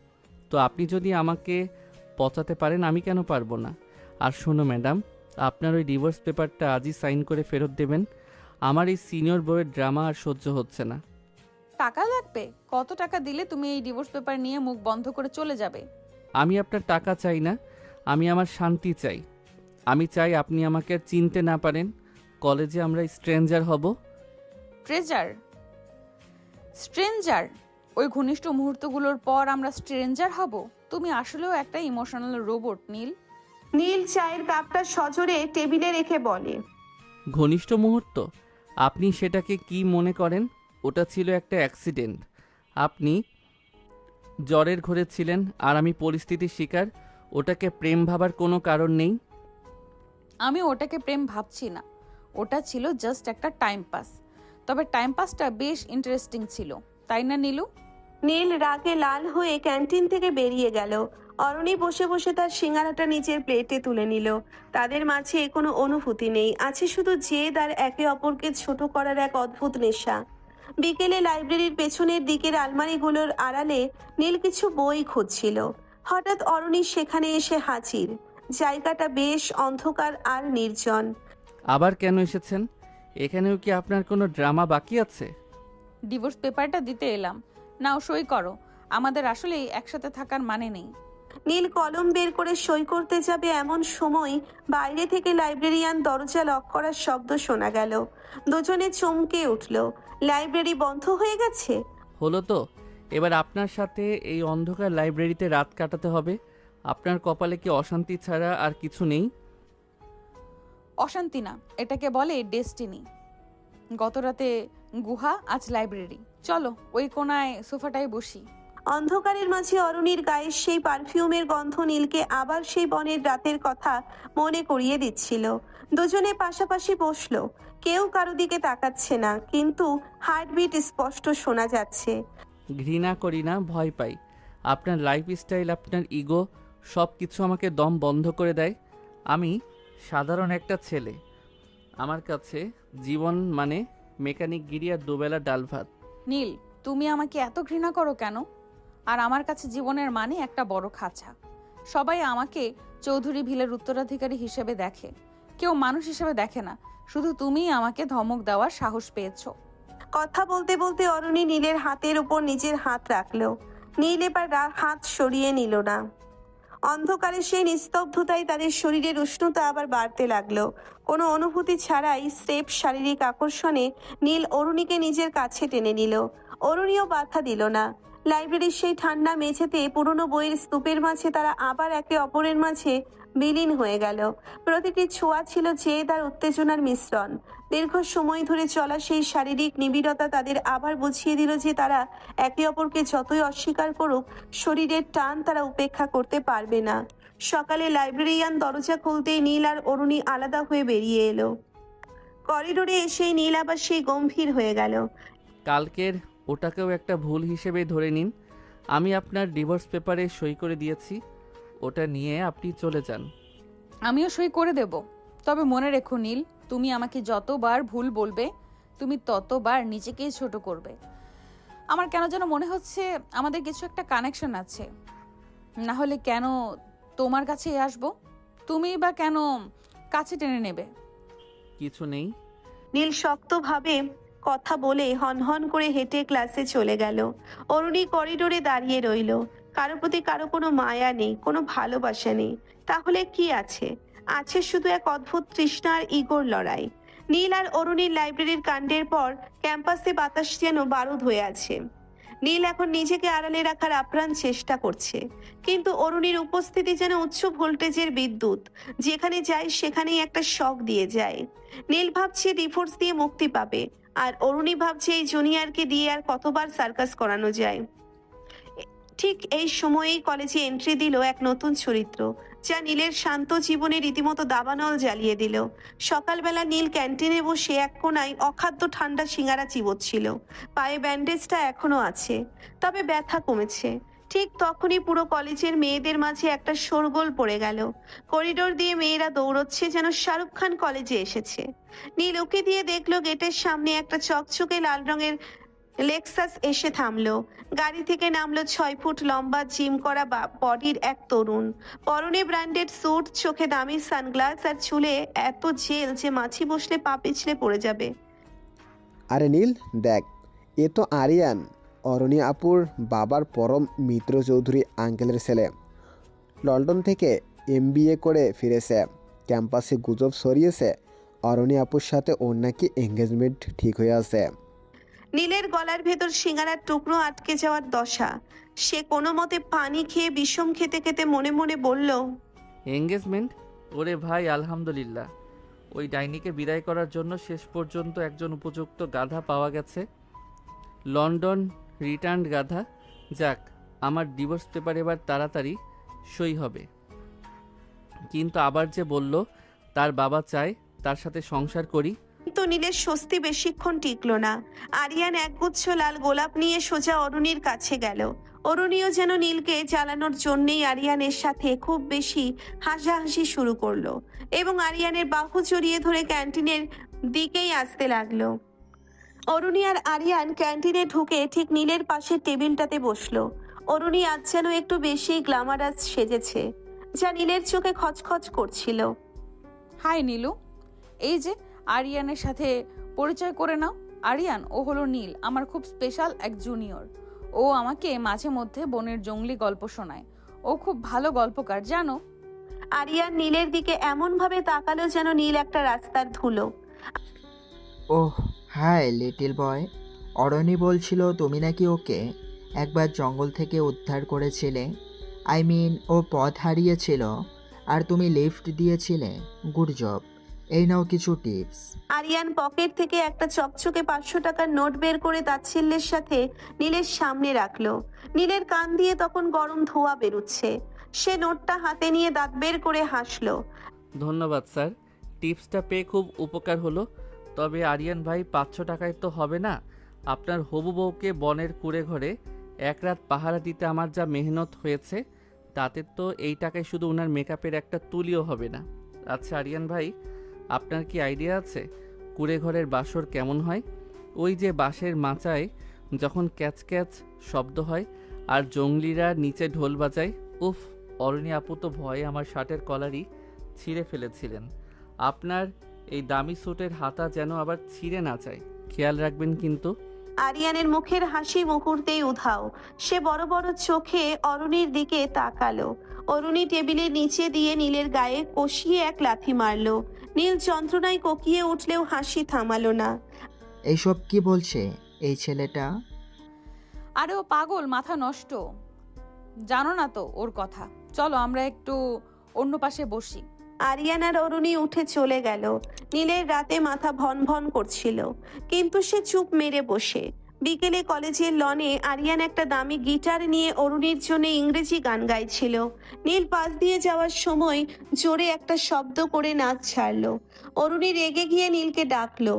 তো আপনি যদি আমাকে পচাতে পারেন, আমি কেন পারবো না? আর শোনো ম্যাডাম, আপনার ওই ডিভোর্স পেপারটা আজই সাইন করে ফেরত দেবেন। আমার এই সিনিয়র বউয়ের ড্রামা আর সহ্য হচ্ছে না। টাকা লাগবে? কত টাকা দিলে তুমি এই ডিভোর্স পেপার নিয়ে মুখ বন্ধ করে চলে যাবে? আমি আপনার টাকা চাই না, আমি আমার শান্তি চাই। আমি চাই আপনি আমাকে আর চিনতে না পারেন। কলেজে আমরা স্ট্রেঞ্জার হব। ট্রেজার? স্ট্রেঞ্জার? ওই ঘনিষ্ঠ মুহূর্তগুলোর পর আমরা স্ট্রেঞ্জার হব? তুমি আসলেও একটা ইমোশনাল রোবট নীল। নীল চায়ের কাপটা সজোরে টেবিলে রেখে বলে, ঘনিষ্ঠ মুহূর্ত? আপনি সেটাকে কি মনে করেন? ওটা ছিল একটা অ্যাক্সিডেন্ট। আপনি জ্বরের ঘরে ছিলেন আর আমি পরিস্থিতির শিকার। ওটাকে প্রেম ভাবার কোনো কারণ নেই। আমি ওটাকে প্রেম ভাবছি না, ওটা ছিল জাস্ট একটা টাইম পাস। তবে টাইম পাসটা বেশ ইন্টারেস্টিং ছিল, তাই না নীলু? নীল রাগে লাল হয়ে ক্যান্টিন থেকে বেরিয়ে গেল। অরণি বসে বসে তার সিঙ্গারাটা নিজের প্লেটে তুলে নিল। তাদের মাঝে কোনো অনুভূতি নেই, আছে শুধু জেদ আর একে অপরকে ছোট করার এক অদ্ভুত নেশা। বিকেলে লাইব্রেরির পেছনের দিকের আলমারিগুলোর আড়ালে নীল কিছু বই খুঁজছিল। হঠাৎ অরণি সেখানে এসে হাজির। জায়গাটা বেশ অন্ধকার আর নির্জন। আবার কেন এসেছেন? এখানেও কি আপনার কোনো ড্রামা বাকি আছে? ডিভোর্স পেপারটা দিতে এলাম, নাও সই করো। আমাদের আসলেই একসাথে থাকার মানে নেই। নীল কলম বের করে সই করতে যাবে এমন সময় বাইরে থেকে লাইব্রেরিয়ান দরজা লক করার শব্দ শোনা গেল। দুজনে চমকে উঠল। লাইব্রেরি বন্ধ হয়ে গেছে। হলো তো, এবার আপনার সাথে এই অন্ধকার লাইব্রেরিতে রাত কাটাতে হবে। আপনার কপালে কি অশান্তি ছাড়া আর কিছু নেই? অশান্তি না, এটাকে বলে ডেস্টিনি। গতরাতে গুহা, আজ লাইব্রেরি। চলো ওই কোনায় সোফাটায় বসি। অন্ধকারের মাঝে অরুণীর গায়ের সেই পারফিউমের গন্ধ নীলকে আবার সেই বনের রাতের কথা মনে করিয়ে দিচ্ছিল। দুজনে পাশাপাশি বসলো। কেউ কারো দিকে তাকাচ্ছে না, কিন্তু হার্টবিট স্পষ্ট শোনা যাচ্ছে। ঘৃণা করি না, ভয় পাই। আপনার লাইফস্টাইল, আপনার ইগো, সব কিছু আমাকে দম বন্ধ করে দেয়। আমি সাধারণ একটা ছেলে। আমার কাছে জীবন মানে মেকানিক গিরি আর দুবেলা ডাল ভাত। নীল, তুমি আমাকে এত ঘৃণা করো কেন? আর আমার কাছে জীবনের মানে একটা বড় খাঁচা। সবাই আমাকে চৌধুরী ভিলের উত্তরাধিকারী হিসেবে দেখে, কেউ মানুষ হিসেবে দেখে না। শুধু তুমিই আমাকে ধমক দেওয়ার সাহস পেয়েছো। কথা বলতে বলতে অরুণী নীলের হাতের উপর নিজের হাত রাখলো। নীল এবার হাত সরিয়ে নিল না। অন্ধকারে সেই নিস্তব্ধতায় তাদের শরীরের উষ্ণতা আবার বাড়তে লাগলো। কোনো অনুভূতি ছাড়াই স্রেফ শারীরিক আকর্ষণে নীল অরুণীকে নিজের কাছে টেনে নিল। অরুণীও বাধা দিল না। লাইব্রেরির সেই ঠান্ডা মেঝেতে পুরনো বইয়ের স্তূপের মাঝে তারা আবার একে অপরের মাঝে বিলীন হয়ে গেল। প্রতিটি ছোঁয়া ছিল জেদ আর উত্তেজনার মিশ্রণ। দীর্ঘ সময় ধরে চলা সেই শারীরিক নিবিড়তা তাদের আবার বুঝিয়ে দিল যে তারা একে অপরকে যতই অস্বীকার করুক, শরীরের টান তারা উপেক্ষা করতে পারবে না। সকালে লাইব্রেরিয়ান দরজা খুলতেই নীল আর অরুণী আলাদা হয়ে বেরিয়ে এলো। করিডোরে এসেই নীল আবার সেই গম্ভীর হয়ে গেল। কালকের ওটাকেও একটা ভুল হিসেবে ধরে নিন। আমি আপনার ডিভোর্স পেপারে সই করে দিয়েছি, ওটা নিয়ে আপনি চলে যান। আমিও সই করে দেব। তবে মনে রেখো নীল, তুমি আমাকে যতবার ভুল বলবে, তুমি ততবার নিজেকেই ছোট করবে। আমার কেন যেন মনে হচ্ছে আমাদের কিছু একটা কানেকশন আছে। না হলে কেন তোমার কাছে আসবো? তুমি বা কেন কাছে টেনে নেবে? কিছু নেই। নীল শক্তভাবে কথা বলে হনহন করে হেঁটে ক্লাসে চলে গেল। অরুণী করিডোরে দাঁড়িয়ে রইল। কারো প্রতি কারো কোনো মায়া নেই, কোনো ভালোবাসা নেই। তাহলে কি আছে? আছে শুধু এক অদ্ভুত তৃষ্ণা আর ইগোর লড়াই। নীল আর অরুণীর লাইব্রেরির কাণ্ডের পর ক্যাম্পাসে বাতাস যেন বারুদ হয়ে আছে। নীল এখন নিজেকে আড়ালে রাখার আপ্রাণ চেষ্টা করছে, কিন্তু অরুণীর উপস্থিতি যেন উচ্চ ভোল্টেজের বিদ্যুৎ, যেখানে যায় সেখানেই একটা শক দিয়ে যায়। নীল ভাবছে ডিভোর্স দিয়ে মুক্তি পাবে, আর অরুণী ভাবছে এই জুনিয়রকে দিয়ে আর কতবার সার্কাস করানো যায়। ঠিক এই সময়েই কলেজে এন্ট্রি দিল এক নতুন চরিত্র, যা নীলের শান্ত জীবনে রীতিমতো দাবানল জ্বালিয়ে দিল। সকালবেলা নীল ক্যান্টিনে বসে এক কোনায় অখাদ্য ঠান্ডা সিঙ্গারা চিবোচ্ছিল। পায়ে ব্যান্ডেজটা এখনো আছে, তবে ব্যথা কমেছে। ঠিক তখনই পুরো কলেজের মেয়েদের মাঝে একটা শোরগোল পড়ে গেল। করিডোর দিয়ে মেয়েরা দৌড়চ্ছে যেন শাহরুখ খান কলেজে এসেছে। নীল উকি দিয়ে দেখলো গেটের সামনে একটা চকচকে লাল রঙের লেক্সাস এসে থামলো। গাড়ি থেকে নামলো 6 ফুট লম্বা জিম করা বডির এক তরুণ। পরনে ব্র্যান্ডেড স্যুট, চোখে দামি সানগ্লাস, আর চুলে এত জেল যে মাছি বসলে পা পিছলে পড়ে যাবে। আরে নীল, দেখ, এ তো আরিয়ান, অরণি আপুর বাবার পরম মিত্র চৌধুরী আঙ্কেলের ছেলে। লন্ডন থেকে MBA করে ফিরেছে। ক্যাম্পাসে গুজব ছড়িয়েছে অরণি আপুর সাথে ওর নাকি এঙ্গেজমেন্ট ঠিক হয়ে আছে। নীলের গলার ভেতর সিঙ্গারার টুকরো আটকে যাওয়ার দশা। সে কোনো মতে পানি খেয়ে বিষম খেতে খেতে মনে মনে বলল, এঙ্গেজমেন্ট? ওরে ভাই, আলহামদুলিল্লাহ। ওই ডাইনিকে বিদায় করার জন্য শেষ পর্যন্ত একজন উপযুক্ত গাধা পাওয়া গেছে। লন্ডন রিটার্নড গাধা। যাক, আমার ডিভোর্স পেপার এবার তাড়াতাড়ি সই হবে। কিন্তু আবার যে বলল তার বাবা চায় তার সাথে সংসার করি। কিন্তু নীলের স্বস্তি বেশিক্ষণ টিকলো না। আরিয়ান একগুচ্ছ লাল গোলাপ নিয়ে সোজা অরুণীর কাছে গেল। অরুণীও যেন নীলকে জ্বালানোর জন্যেই আরিয়ানের সাথে খুব বেশি হাসাহাসি শুরু করলো, এবং আরিয়ানের বাহু জড়িয়ে ধরে ক্যান্টিনের দিকেই আসতে লাগলো। অরুণী আর আরিয়ান ক্যান্টিনে ঢুকে ঠিক নীলের পাশের টেবিলটাতে বসলো। অরুণী আজ যেন একটু বেশি গ্ল্যামারাস সেজেছে, যা নীলের চোখে খচখচ করছিল। হাই নীলু, এই যে আরিয়ানের সাথে পরিচয় করে নাও। আরিয়ান, ও হলো নীল, আমার খুব স্পেশাল এক জুনিয়র। ও আমাকে মাঝে মধ্যে বনের জঙ্গলি গল্প শোনায়। ও খুব ভালো গল্পকার, জানো। আরিয়ান নীলের দিকে এমন ভাবে তাকালো যেন নীল একটা রাস্তার ধুলো। ওহ হাই লিটল বয়, অরণি বলছিল তুমি নাকি ওকে একবার জঙ্গল থেকে উদ্ধার করেছিলে। ও পথ হারিয়েছিল আর তুমি লিফট দিয়েছিলে। Good job. এই নাও কিছু টিপস। আরিয়ান পকেট থেকে একটা চকচকে 500 টাকার নোট বের করে তাচ্ছিল্যের সাথে নীলের সামনে রাখলো। নীলের কান দিয়ে তখন গরম ধোঁয়া বেরুচ্ছে। সে নোটটা হাতে নিয়ে দাঁত বের করে হাসলো। ধন্যবাদ স্যার, টিপসটা পেয়ে খুব উপকার হলো। তবে আরিয়ান ভাই, 500 টাকায় তো হবে না। আপনার হবু বউকে বনের কুড়ে ঘরে এক রাত পাহারা দিতে আমার যা মেহনত হয়েছে, তাতে তো এই টাকায় শুধু ওনার মেকআপের একটা তুলিও হবে না। আচ্ছা আরিয়ান ভাই, আপনার কি আইডিয়া আছে কুড়ে ঘরের বাসর কেমন হয়? ওই যে বাঁশের মাচায় যখন ক্যাচ ক্যাচ শব্দ হয় আর জঙ্গলিরা নিচে ঢোল বাজায়। উফ, অরণি আপু তো ভয়ে আমার শার্টের কলারই ছিঁড়ে ফেলেছিলেন। আপনার এই দামি স্যুটের হাতা যেন আবার ছিঁড়ে না যায়, খেয়াল রাখবেন কিন্তু। আরিয়ানের মুখের হাসি মুহূর্তেই উধাও। সে বড় বড় চোখে অরুণীর দিকে তাকালো। অরুণী টেবিলের নিচে দিয়ে নীলের গায়ে কষিয়ে এক লাথি মারলো। নীল যন্ত্রণায় কোকিয়ে উঠলেও হাসি থামালো না। এইসব কি বলছে এই ছেলেটা? আরে ও পাগল, মাথা নষ্ট, জানো না তো ওর কথা। চলো আমরা একটু অন্য পাশে বসি। আরিয়ান আর অরুণী উঠে চলে গেল। নীলের রাতে মাথা ভন ভন করছিল, কিন্তু সে চুপ মেরে বসে। বিকেলে কলেজের লনে আরিয়ান একটা দামি গিটার নিয়ে অরুণীর জন্য ইংরেজি গান গাইছিল। নীল পাশ দিয়ে যাওয়ার সময় জোরে একটা শব্দ করে নাচ ছাড়লো। অরুণী রেগে গিয়ে নীলকে ডাকলো।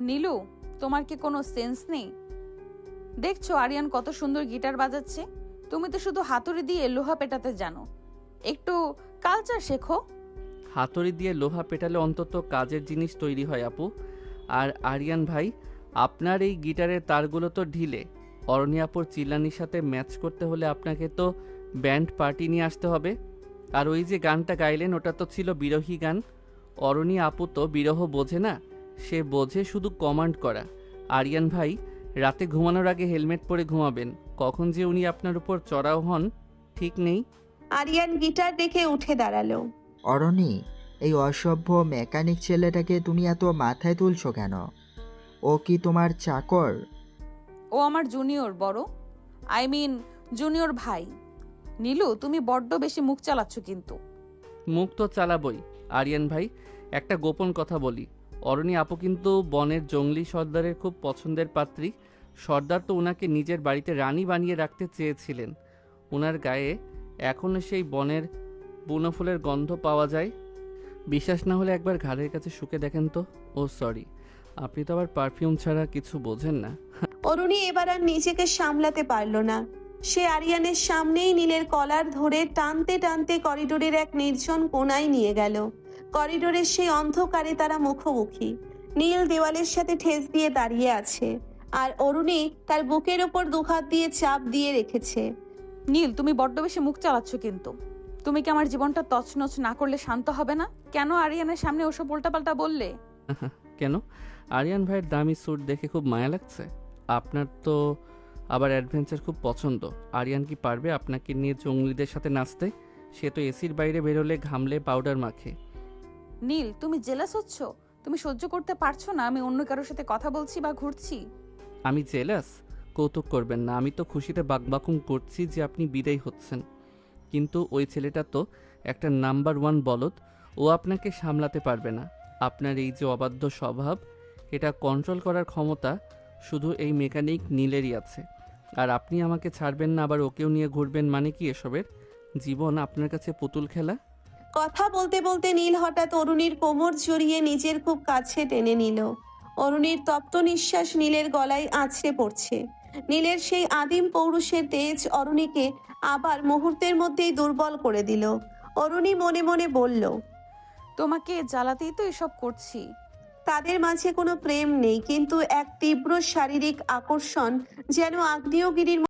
নীলু, তোমার কি কোনো সেন্স নেই? দেখছো আরিয়ান কত সুন্দর গিটার বাজাচ্ছে। তুমি তো শুধু হাতুড়ি দিয়ে লোহা পেটাতে জানো, একটু কালচার শেখো। হাতুড়ি দিয়ে লোহা পেটালে অন্তত কাজের জিনিস তৈরি হয় আপু। আর আরিয়ান ভাই, আপনার এই গিটারের তারগুলো তো ঢিলে। অরণি আপুর চিল্লানির সাথে ম্যাচ করতে হলে আপনাকে তো ব্যান্ড পার্টি নিয়ে আসতে হবে। আর ওই যে গানটা গাইলেন, ওটা তো ছিল বিরহী গান। অরণি আপু তো বিরহ বোঝে না, সে বোঝে শুধু কমান্ড করা। আরিয়ান ভাই, রাতে ঘুমানোর আগে হেলমেট পরে ঘুমাবেন। কখন যে উনি আপনার উপর চড়াও হন। ঠিক নেই। আরিয়ান গিটার রেখে উঠে দাঁড়ালো। অরণি, এই অসভ্য মেকানিক ছেলেটাকে তুমি এত মাথায় তুলছো কেন? ও কি তোমার চাকর? ও আমার জুনিয়র বড়, জুনিয়র ভাই। নীলু, তুমি বড্ড বেশি মুখ চালাচ্ছ কিন্তু। মুখ তো চালাবই। আরিয়ান ভাই, একটা গোপন কথা বলি। অরণি আপু কিন্তু বনের জঙ্গলি সর্দারের খুব পছন্দের পাত্রী। সর্দার তো ওনাকে নিজের বাড়িতে রানী বানিয়ে রাখতে চেয়েছিলেন। ওনার গায়ে এখনও সেই বনের বুনো ফুলের গন্ধ পাওয়া যায়। বিশ্বাস না হলে একবার ঘাড়ের কাছে শুকে দেখেন তো। ও সরি, আপনি তো আবার পারফিউম ছাড়া কিছু বোঝেন না। অরুণী এবার আর নিজেকে সামলাতে পারল না। সে আরিয়ানের সামনেই নীলের কলার ধরে টানতে টানতে করিডোরের এক নির্জন কোণায় নিয়ে গেল। করিডোরের সেই অন্ধকারে তারা মুখোমুখি। নীল দেওয়ালের সাথে ঠেস দিয়ে দাঁড়িয়ে আছে, আর অরুণী তার বুকের ওপর দুহাত দিয়ে চাপ দিয়ে রেখেছে। নীল, তুমি বড্ড বেশি মুখ চালাচ্ছ কিন্তু। তুমি কি আমার জীবনটা তছনছ না করলে শান্ত হবে না? কেন আরিয়ানের সামনে ওসব উল্টাপাল্টা বললে? কেন? আরিয়ান ভাইয়ের দামি স্যুট দেখে খুব মায়া লাগছে? আপনার তো আবার অ্যাডভেঞ্চার খুব পছন্দ। আরিয়ান কি পারবে আপনাকে নিয়ে জঙ্গলিদের সাথে নাচতে? সে তো এসির বাইরে বেরোলে ঘামলে পাউডার মাখে। নীল, তুমি জেলাস হচ্ছ? তুমি সহ্য করতে পারছো না আমি অন্য কারোর সাথে কথা বলছি বা ঘুরছি? আমি জেলাস? কৌতুক করবেন না। আমি তো খুশিতে বাকবাকুম করছি যে আপনি বিদায় হচ্ছেন। কিন্তু ওই ছেলেটা তো একটা নাম্বার 1 বলদ। ও আপনাকে সামলাতে পারবে না। আপনার এই যে অবাধ্য স্বভাব, এটা কন্ট্রোল করার ক্ষমতা শুধু এই মেকানিক নীলেরই আছে। আর আপনি আমাকে ছাড়বেন না, আবার ওকেও নিয়ে ঘুরবেন, মানে কি এসবের? জীবন আপনার কাছে পুতুল খেলা? কথা বলতে বলতে নীল হঠাৎ অরুণীর কোমর জড়িয়ে নিজের খুব কাছে টেনে নিল। অরুণীর তপ্ত নিঃশ্বাস নীলের গলায় আছড়ে পড়ছে। নীলের সেই আদিম পৌরুষের তেজ অরুণীকে আবার মুহূর্তের মধ্যেই দুর্বল করে দিল। অরুণী মনে মনে বলল, তোমাকে জ্বালাতেই তো এসব করছি। তাদের মাঝে কোনো প্রেম নেই, কিন্তু এক তীব্র শারীরিক আকর্ষণ যেন আগ্নেয়গিরির